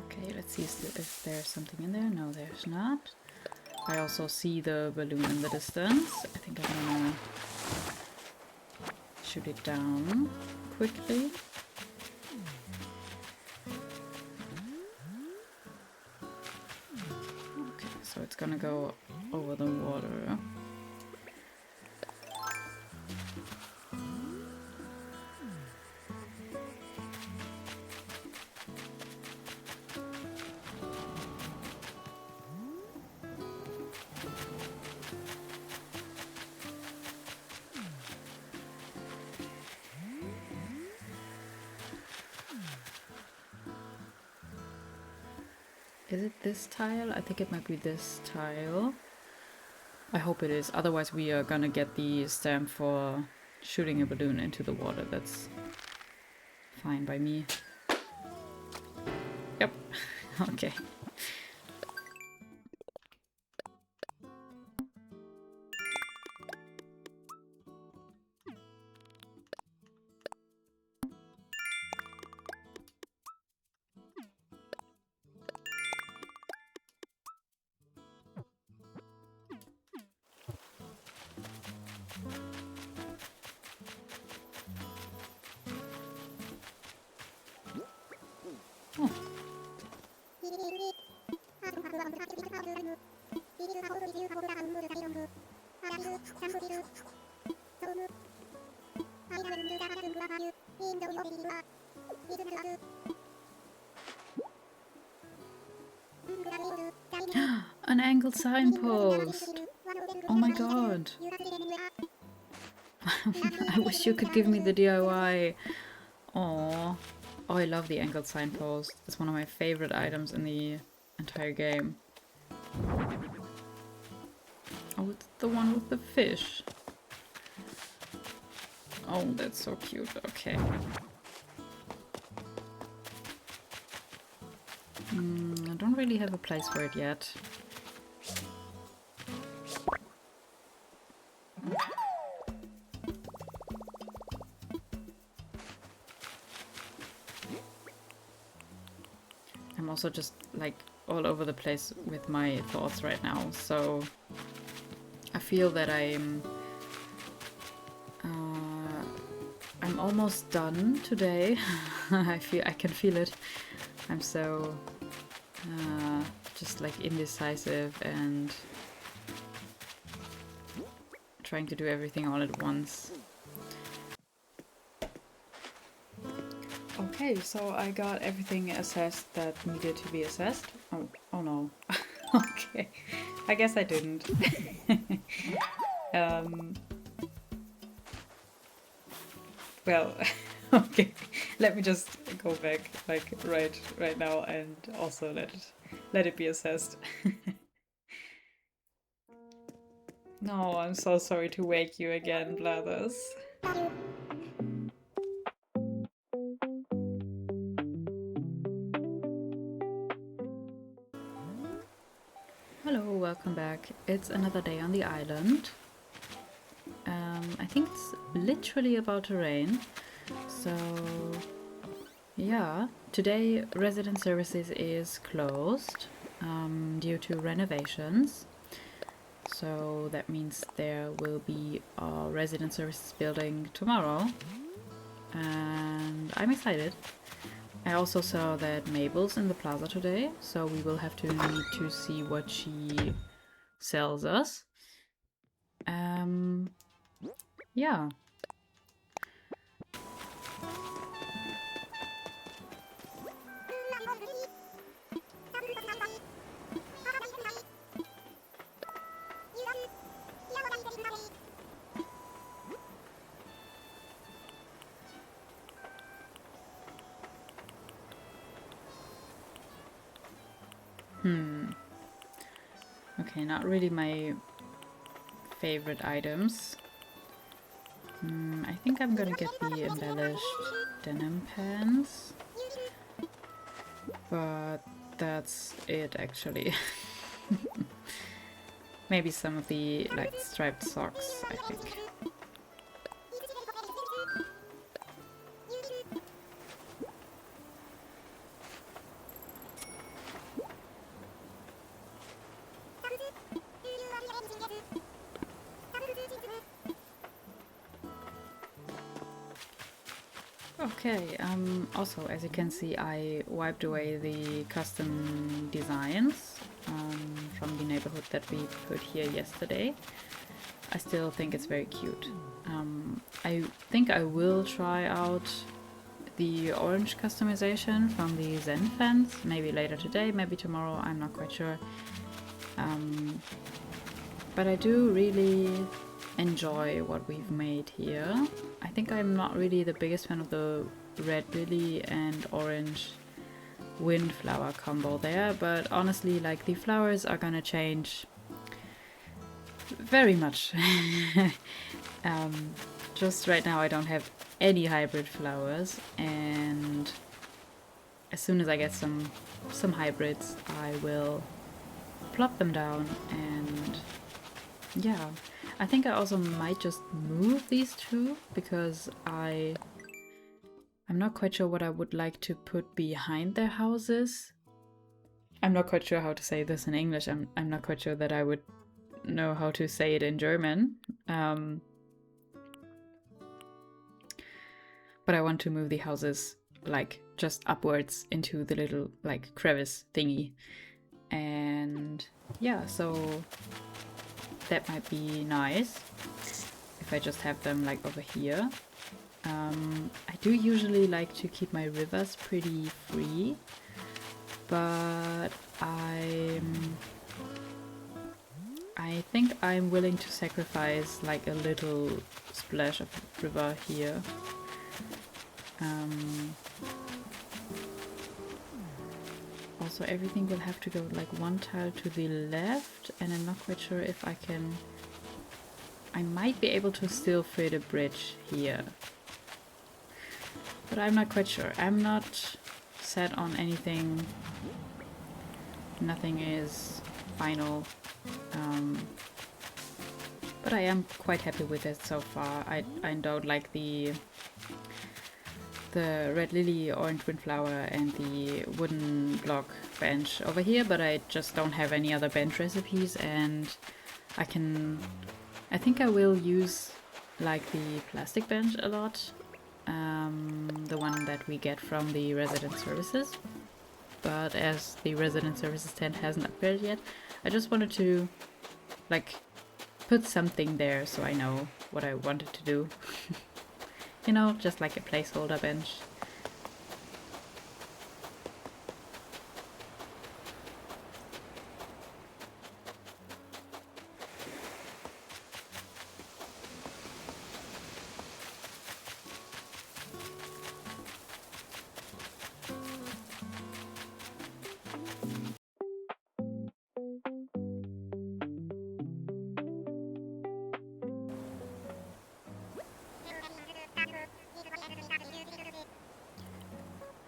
S1: Okay, let's see if there's something in there. No, there's not. I also see the balloon in the distance. I think I'm gonna shoot it down quickly. Okay, so it's gonna go over the water. Is it this tile? I think it might be this tile. I hope it is. Otherwise we are gonna get the stamp for shooting a balloon into the water. That's fine by me. Yep. Okay. Oh. An angled signpost! Oh my god! I wish you could give me the DIY. Aww. Oh, I love the angled signpost. It's one of my favorite items in the entire game. Oh, it's the one with the fish. Oh, that's so cute. Okay. I don't really have a place for it yet. I'm also just like all over the place with my thoughts right now, so I feel that I'm almost done today. I can feel it. I'm so just like indecisive and trying to do everything all at once. Okay, so I got everything assessed that needed to be assessed. Oh no. Okay, I guess I didn't. Well, okay, let me just go back like right now and also let it be assessed. No, I'm so sorry to wake you again, Blathers. Hello, welcome back. It's another day on the island. I think it's literally about to rain. So yeah, today resident services is closed due to renovations. So that means there will be a resident services building tomorrow. And I'm excited. I also saw that Mabel's in the plaza today, so we will have to need to see what she sells us. Yeah. Okay, not really my favorite items. I think I'm gonna get the embellished denim pants. But that's it actually. Maybe some of the like striped socks, I think. Okay, also as you can see I wiped away the custom designs from the neighborhood that we put here yesterday. I still think it's very cute. I think I will try out the orange customization from the Zen fence, maybe later today, maybe tomorrow, I'm not quite sure. But I do really enjoy what we've made here. I think I'm not really the biggest fan of the red lily and orange windflower combo there, but honestly, like, the flowers are gonna change very much. Just right now I don't have any hybrid flowers, and as soon as I get some hybrids I will plop them down. And yeah, I think I also might just move these two because I'm not quite sure what I would like to put behind their houses. I'm not quite sure how to say this in English. I'm not quite sure that I would know how to say it in German. But I want to move the houses like just upwards into the little like crevice thingy. And yeah, so that might be nice if I just have them like over here. I do usually like to keep my rivers pretty free, but I think I'm willing to sacrifice like a little splash of river here. Also everything will have to go like one tile to the left, and I'm not quite sure if I can... I might be able to still fit a bridge here, but I'm not quite sure. I'm not set on anything. Nothing is final. But I am quite happy with it so far. I don't like the red lily, orange windflower and the wooden block bench over here, but I just don't have any other bench recipes, and I think I will use like the plastic bench a lot, the one that we get from the resident services. But as the resident services tent hasn't upgraded yet, I just wanted to like put something there so I know what I wanted to do. You know, just like a placeholder bench.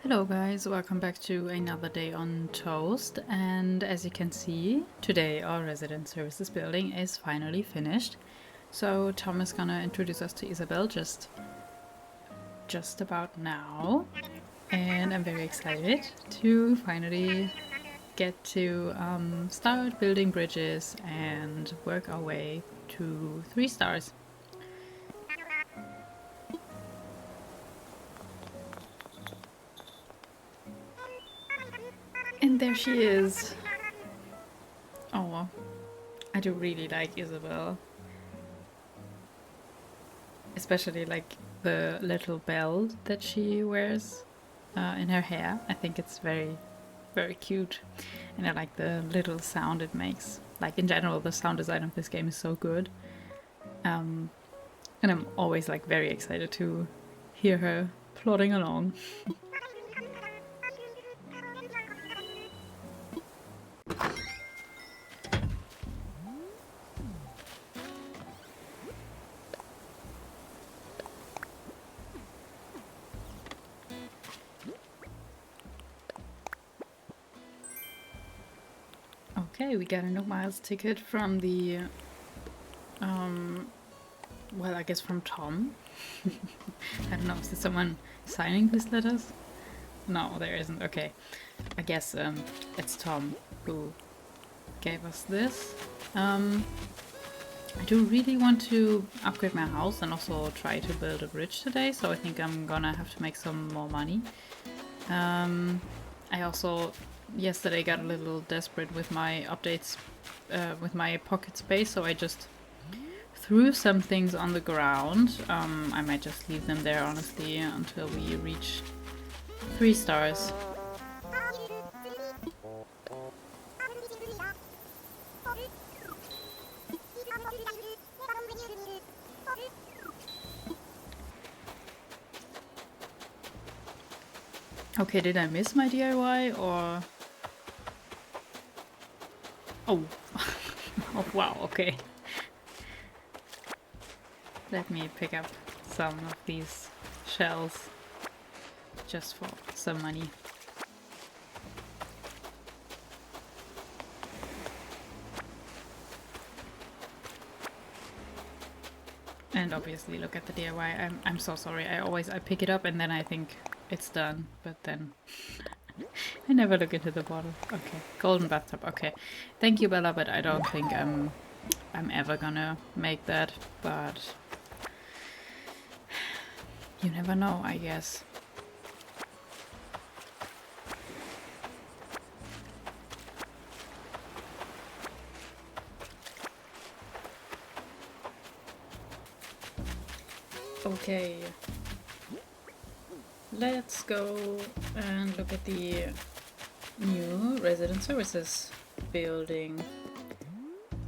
S1: Hello guys, welcome back to another day on Toast, and as you can see, today our resident services building is finally finished. So Tom is gonna introduce us to Isabel just about now, and I'm very excited to finally get to start building bridges and work our way to 3 stars. And there she is. Oh, I do really like Isabel. Especially like the little bell that she wears in her hair. I think it's very, very cute. And I like the little sound it makes. Like in general, the sound design of this game is so good. And I'm always like very excited to hear her plodding along. Okay, we got a no miles ticket from the, well, I guess from Tom. I don't know, is there someone signing these letters? No, there isn't. Okay, I guess it's Tom who gave us this. I do really want to upgrade my house and also try to build a bridge today, so I think I'm gonna have to make some more money. I also yesterday got a little desperate with my updates with my pocket space, so I just threw some things on the ground. I might just leave them there honestly until we reach 3 stars. Okay, did I miss my DIY or... Oh, oh wow, okay. Let me pick up some of these shells just for some money. And obviously look at the DIY. I'm so sorry. I pick it up and then I think it's done, but then I never look into the bottle. Okay, golden bathtub. Okay, thank you, Bella, but I don't think I'm ever gonna make that. But you never know, I guess. Okay, let's go and look at the new resident services building.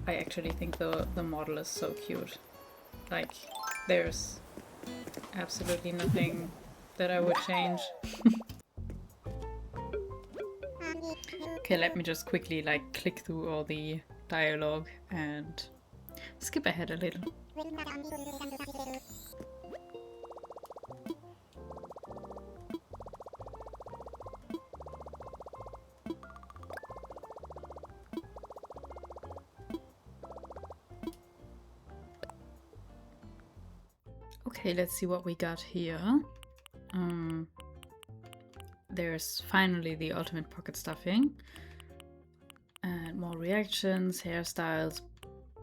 S1: I actually think the model is so cute. Like, there's absolutely nothing that I would change. Okay, let me just quickly like click through all the dialogue and skip ahead a little. Okay, let's see what we got here. There's finally the ultimate pocket stuffing. And more reactions, hairstyles.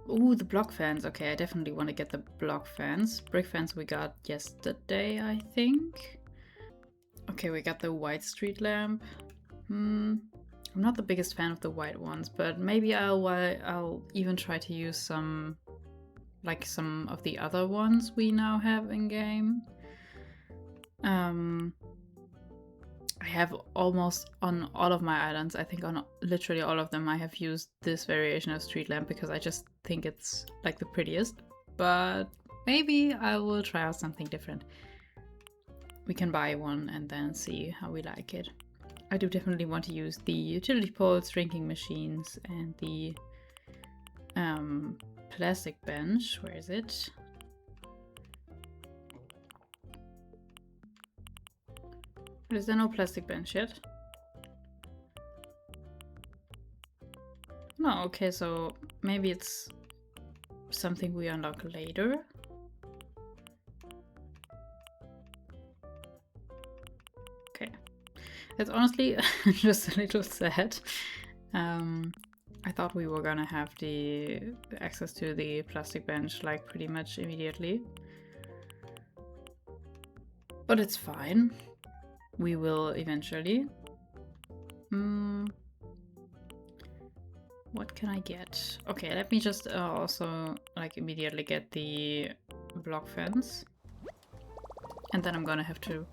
S1: Ooh, the block fans. Okay, I definitely want to get the block fans. Brick fans we got yesterday, I think. Okay, we got the white street lamp. I'm not the biggest fan of the white ones, but maybe I'll even try to use some of the other ones we now have in game. I have almost on all of my islands, I think on literally all of them, I have used this variation of street lamp because I just think it's like the prettiest. But maybe I will try out something different. We can buy one and then see how we like it. I do definitely want to use the utility poles, drinking machines, and the plastic bench. Where is it? Is there no plastic bench yet? No, okay, so maybe it's something we unlock later. Okay. It's honestly just a little sad. I thought we were gonna have the access to the plastic bench like pretty much immediately. But it's fine. We will eventually. What can I get? Okay, let me just also like immediately get the block fence. And then I'm gonna have to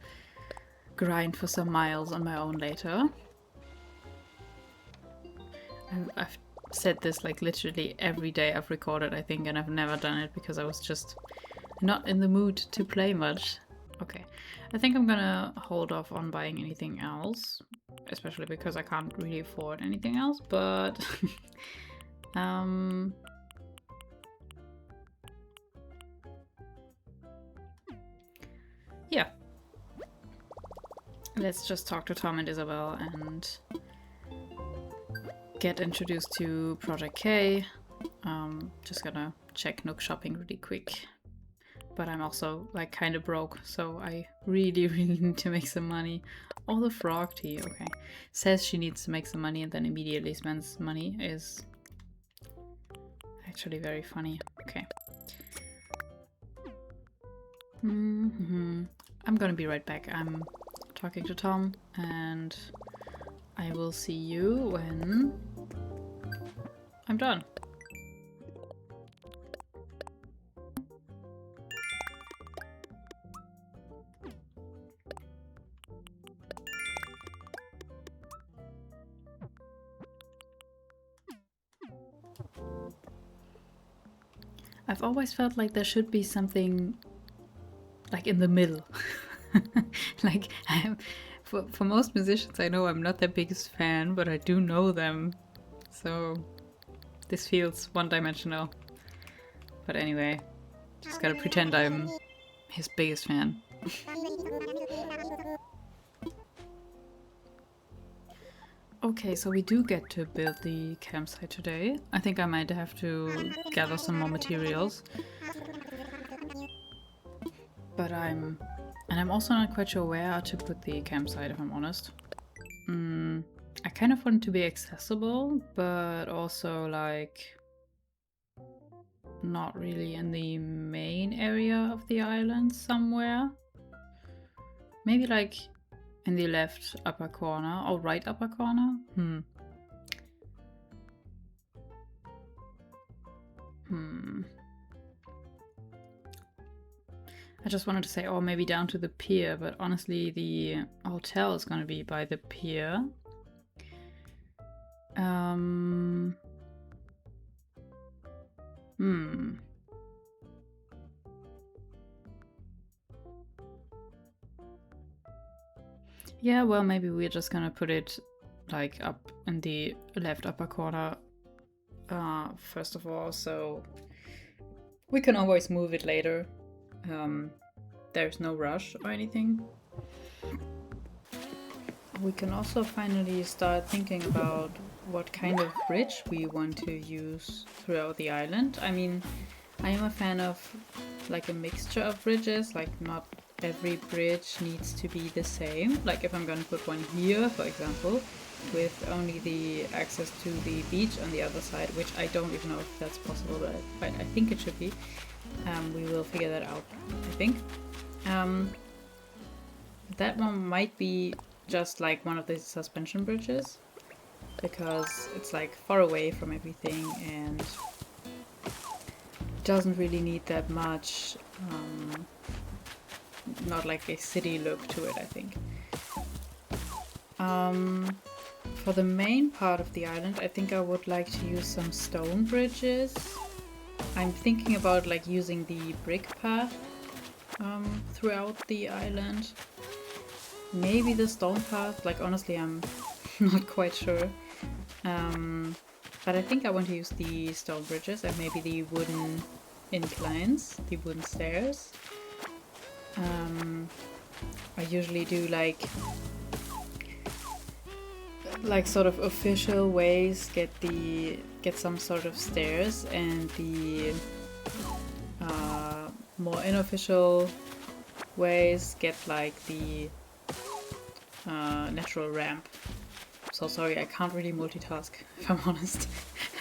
S1: grind for some miles on my own later. I've said this like literally every day I've recorded, I think, and I've never done it because I was just not in the mood to play much. Okay, I think I'm gonna hold off on buying anything else, especially because I can't really afford anything else, but yeah. Let's just talk to Tom and Isabel and get introduced to Project K. Just gonna check Nook Shopping really quick. But I'm also like kind of broke, so I really need to make some money. Oh, the frog tea, okay. Says she needs to make some money and then immediately spends money is actually very funny. Okay. I'm gonna be right back. I'm talking to Tom and I will see you when I'm done. I've always felt like there should be something like in the middle. Like for most musicians I know I'm not their biggest fan, but I do know them. So this feels one-dimensional. But anyway, just gotta pretend I'm his biggest fan. Okay, so we do get to build the campsite today. I think I might have to gather some more materials. But I'm also not quite sure where to put the campsite, if I'm honest. I kind of want it to be accessible, but also like not really in the main area of the island somewhere. Maybe like in the left upper corner or right upper corner? I just wanted to say, oh, maybe down to the pier, but honestly the hotel is gonna be by the pier. Yeah, well, maybe we're just gonna put it like up in the left upper corner first of all, so we can always move it later. There's no rush or anything. We can also finally start thinking about what kind of bridge we want to use throughout the island. I mean, I am a fan of like a mixture of bridges, like not every bridge needs to be the same. Like if I'm gonna put one here, for example, with only the access to the beach on the other side, which I don't even know if that's possible, but I think it should be. We will figure that out, I think. That one might be just like one of the suspension bridges, because it's like far away from everything and doesn't really need that much, not like a city look to it, I think. For the main part of the island, I think I would like to use some stone bridges. I'm thinking about like using the brick path throughout the island. Maybe the stone path, like honestly I'm not quite sure. But I think I want to use the stone bridges and maybe the wooden inclines, the wooden stairs. I usually do like sort of official ways get some sort of stairs, and the more unofficial ways get like the natural ramp. So sorry, I can't really multitask, if I'm honest.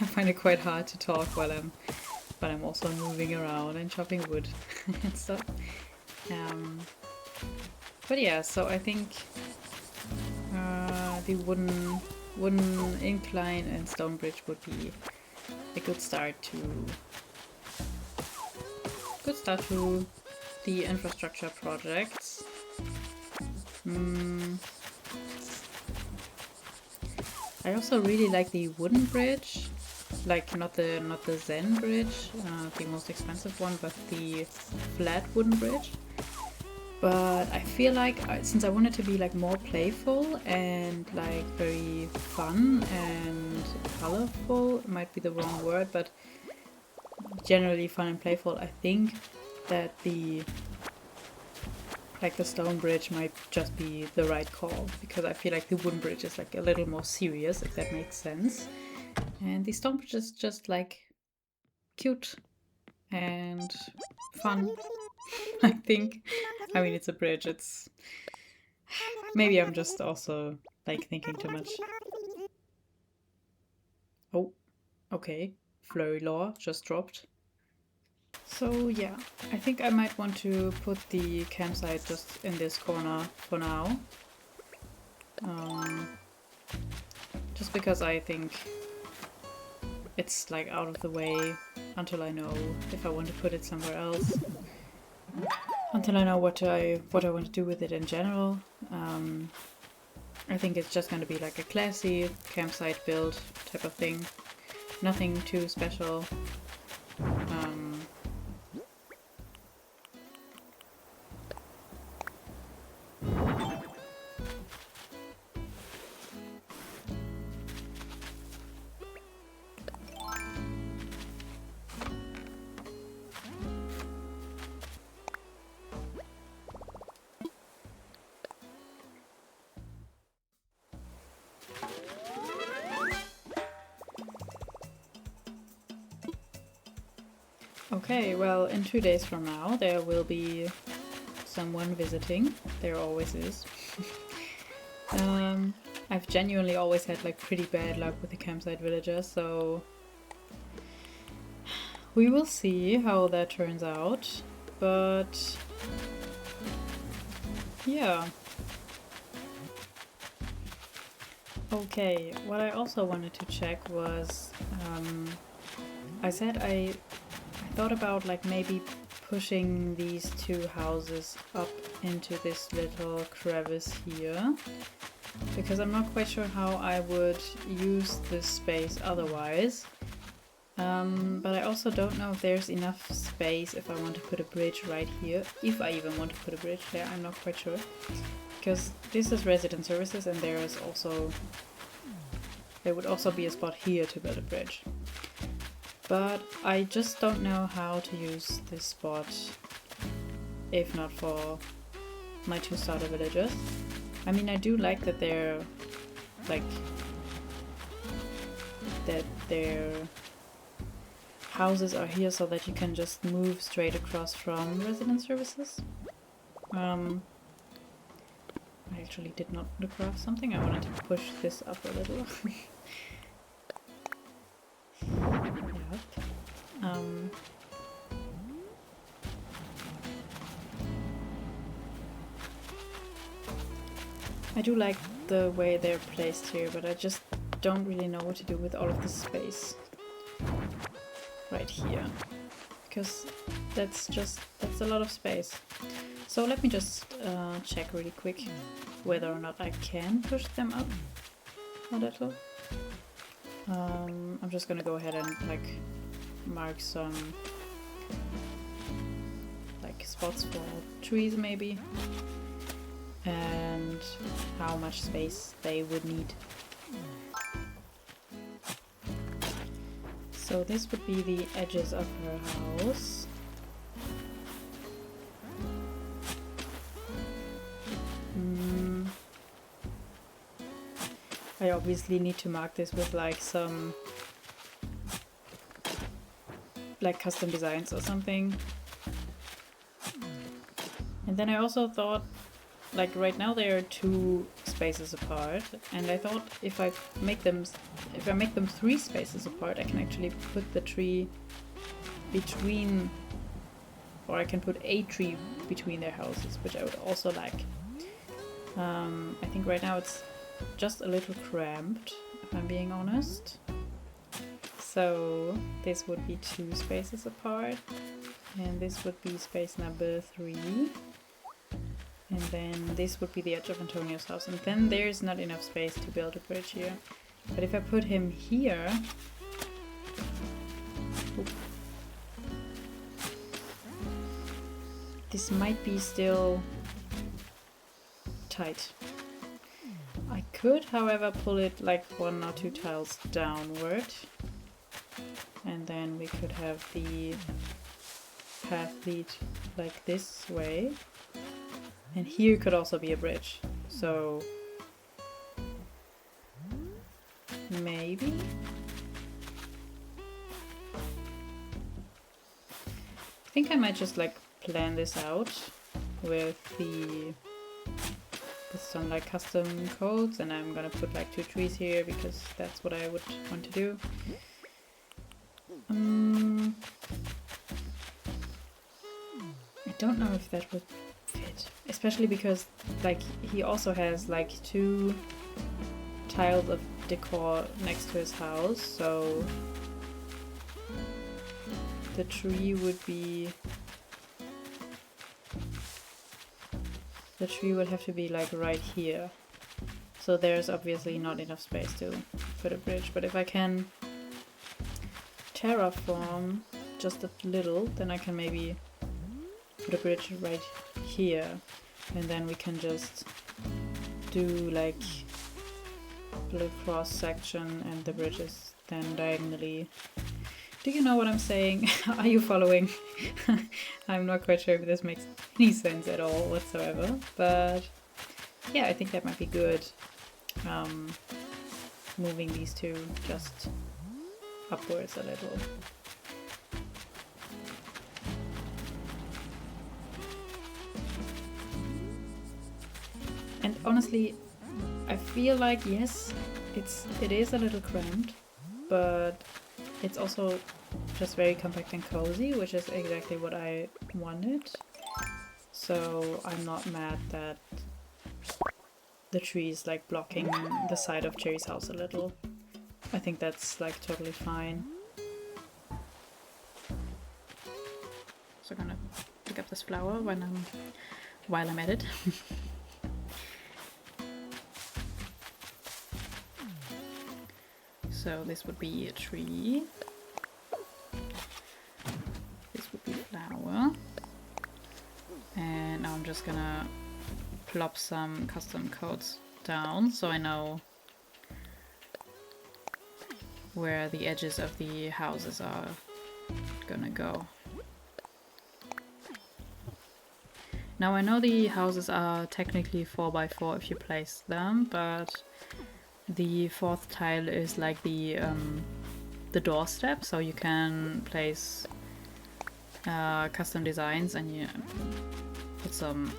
S1: I find it quite hard to talk while I'm also moving around and chopping wood and stuff. But yeah, so I think the wooden incline and stone bridge would be a good start to the infrastructure projects. I also really like the wooden bridge, like not the Zen bridge, the most expensive one, but the flat wooden bridge. But I feel like since I want it to be like more playful and like very fun and colorful, might be the wrong word, but generally fun and playful, I think that the stone bridge might just be the right call, because I feel like the wooden bridge is like a little more serious, if that makes sense. And the stone bridge is just like cute and fun, I think. I mean, it's a bridge. It's maybe I'm just also like thinking too much. Oh, okay. Flurry Law just dropped. So yeah, I think I might want to put the campsite just in this corner for now. Just because I think it's like out of the way until I know if I want to put it somewhere else. Until I know what I want to do with it in general. I think it's just going to be like a classy campsite build type of thing. Nothing too special. Okay, well, in 2 days from now there will be someone visiting. There always is. I've genuinely always had like pretty bad luck with the campsite villagers, so we will see how that turns out. But yeah. Okay, what I also wanted to check was I said I thought about like maybe pushing these two houses up into this little crevice here, because I'm not quite sure how I would use this space otherwise. But I also don't know if there's enough space if I want to put a bridge right here. If I even want to put a bridge there, I'm not quite sure. Because this is resident services and there would also be a spot here to build a bridge. But I just don't know how to use this spot if not for my two starter villagers. I mean, I do like that they're like that their houses are here so that you can just move straight across from resident services. I actually did not want to craft something. I wanted to push this up a little. Yep. I do like the way they're placed here, but I just don't really know what to do with all of this space right here, because that's a lot of space. So let me just check really quick whether or not I can push them up a little. I'm just gonna go ahead and like mark some like spots for trees maybe, and how much space they would need. So this would be the edges of her house. I obviously need to mark this with like some like custom designs or something. And then I also thought, like right now they are 2 spaces apart, and I thought if I make them 3 spaces apart, I can actually put the tree between, or I can put a tree between their houses, which I would also like. I think right now it's just a little cramped, if I'm being honest. So this would be 2 spaces apart, and this would be space number 3. And then this would be the edge of Antonio's house, and then there's not enough space to build a bridge here. But if I put him here... this might be still tight. I could, however, pull it like 1 or 2 tiles downward, and then we could have the path lead like this way. And here could also be a bridge, so maybe I think I might just like plan this out with some like custom codes, and I'm gonna put like 2 trees here because that's what I would want to do. I don't know if that would fit, especially because like he also has like 2 tiles of decor next to his house, so the tree would have to be like right here. So there's obviously not enough space to put a bridge, but if I can terraform just a little, then I can maybe put a bridge right here, and then we can just do like a little cross section and the bridge is then diagonally. Do you know what I'm saying? Are you following? I'm not quite sure if this makes any sense at all whatsoever, but yeah, I think that might be good. Moving these 2 just upwards a little. And honestly, I feel like yes, it is a little cramped, but it's also just very compact and cozy, which is exactly what I wanted. So I'm not mad that the tree is like blocking the side of Cherry's house a little. I think that's like totally fine. So I'm gonna pick up this flower while I'm at it. So this would be a tree. This would be flower. And now I'm just gonna plop some custom codes down so I know where the edges of the houses are gonna go. Now I know the houses are technically 4x4 if you place them, but the 4th tile is like the doorstep, so you can place custom designs and you put some,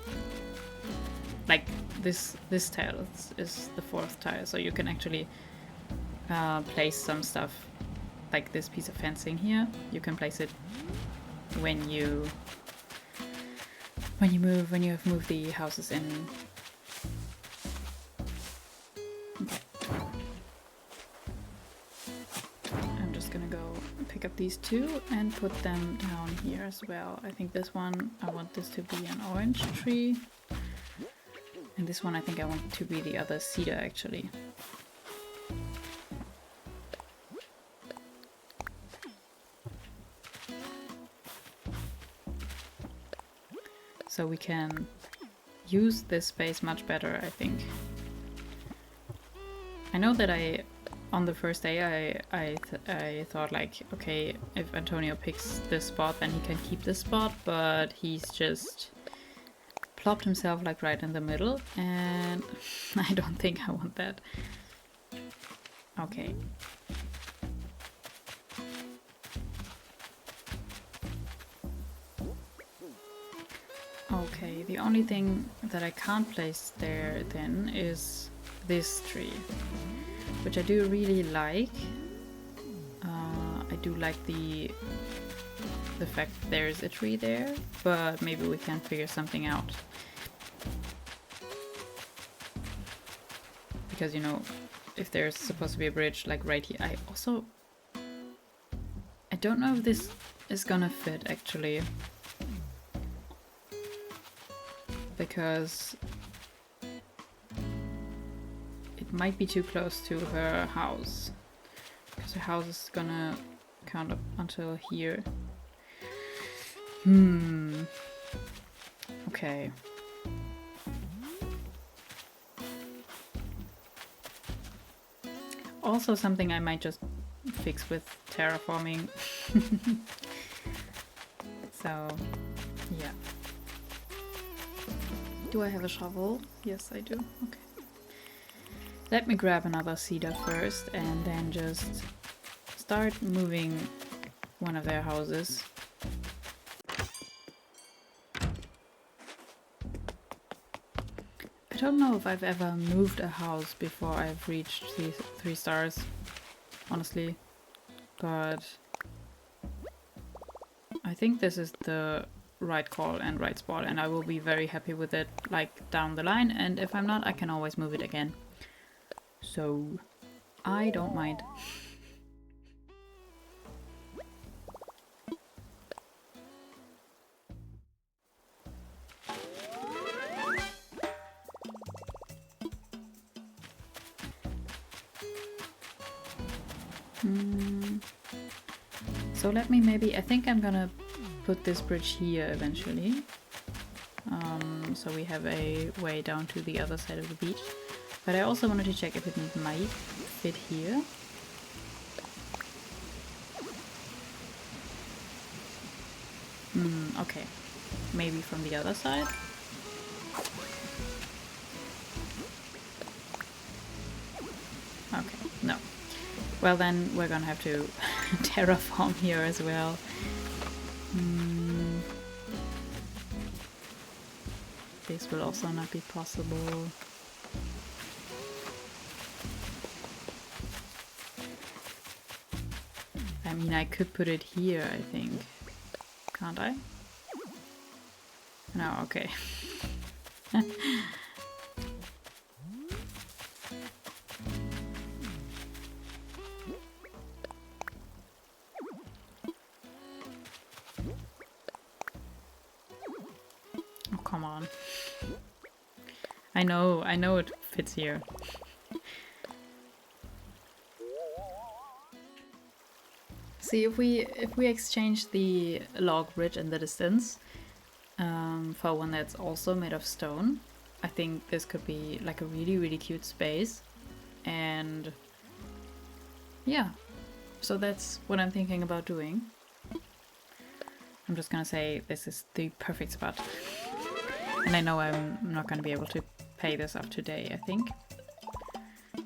S1: like this tile is the 4th tile, so you can actually place some stuff like this piece of fencing here. You can place it when you have moved the houses in. Up these 2 and put them down here as well. I think this one, I want this to be an orange tree, and this one I think I want it to be the other cedar actually. So we can use this space much better, I think. I know that on the first day I thought like, okay, if Antonio picks this spot then he can keep this spot, but he's just plopped himself like right in the middle, and I don't think I want that. Okay. Okay, the only thing that I can't place there then is this tree, which I do really like. I do like the fact that there's a tree there, but maybe we can figure something out. Because, you know, if there's supposed to be a bridge like right here, I don't know if this is gonna fit actually. Because it might be too close to her house. Because her house is gonna count up until here. Okay. Also something I might just fix with terraforming. So, yeah. Do I have a shovel? Yes, I do. Okay. Let me grab another cedar first and then just start moving one of their houses. don't know if I've ever moved a house before I've reached these 3 stars, honestly, but I think this is the right call and right spot, and I will be very happy with it like down the line, and if I'm not, I can always move it again. So I don't mind. So let me maybe, I think I'm gonna put this bridge here eventually. So we have a way down to the other side of the beach. But I also wanted to check if it might fit here. Okay. Maybe from the other side? Okay, no. Well then, we're gonna have to terraform here as well. This will also not be possible. I mean, I could put it here, I think. Can't I? No, okay. Oh, come on. I know it fits here. See, if we exchange the log bridge in the distance for one that's also made of stone, I think this could be like a really, really cute space. And yeah, so that's what I'm thinking about doing. I'm just gonna say this is the perfect spot. And I know I'm not gonna be able to pay this off today, I think.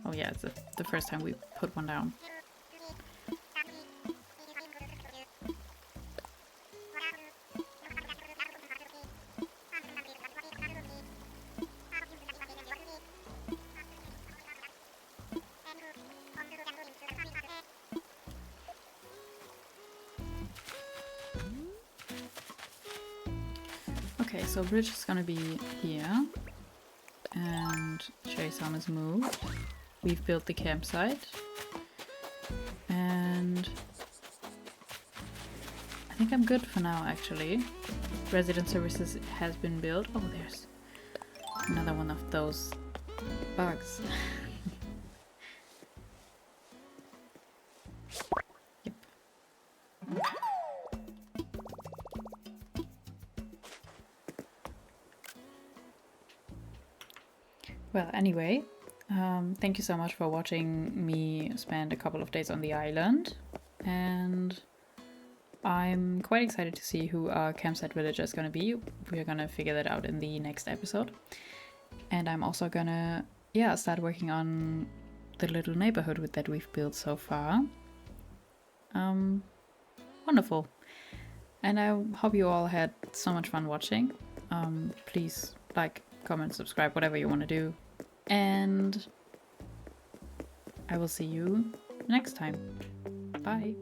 S1: Oh yeah, it's the first time we put one down. Okay, so bridge is gonna be here, and Jason is moved. We've built the campsite, and I think I'm good for now, actually. Resident services has been built. Oh, there's another one of those bugs. Yep. Well, anyway, thank you so much for watching me spend a couple of days on the island, and I'm quite excited to see who our campsite villager is going to be. We're going to figure that out in the next episode. And I'm also going to, start working on the little neighborhood that we've built so far. Wonderful. And I hope you all had so much fun watching. Please like, comment, subscribe, whatever you want to do. And I will see you next time. Bye.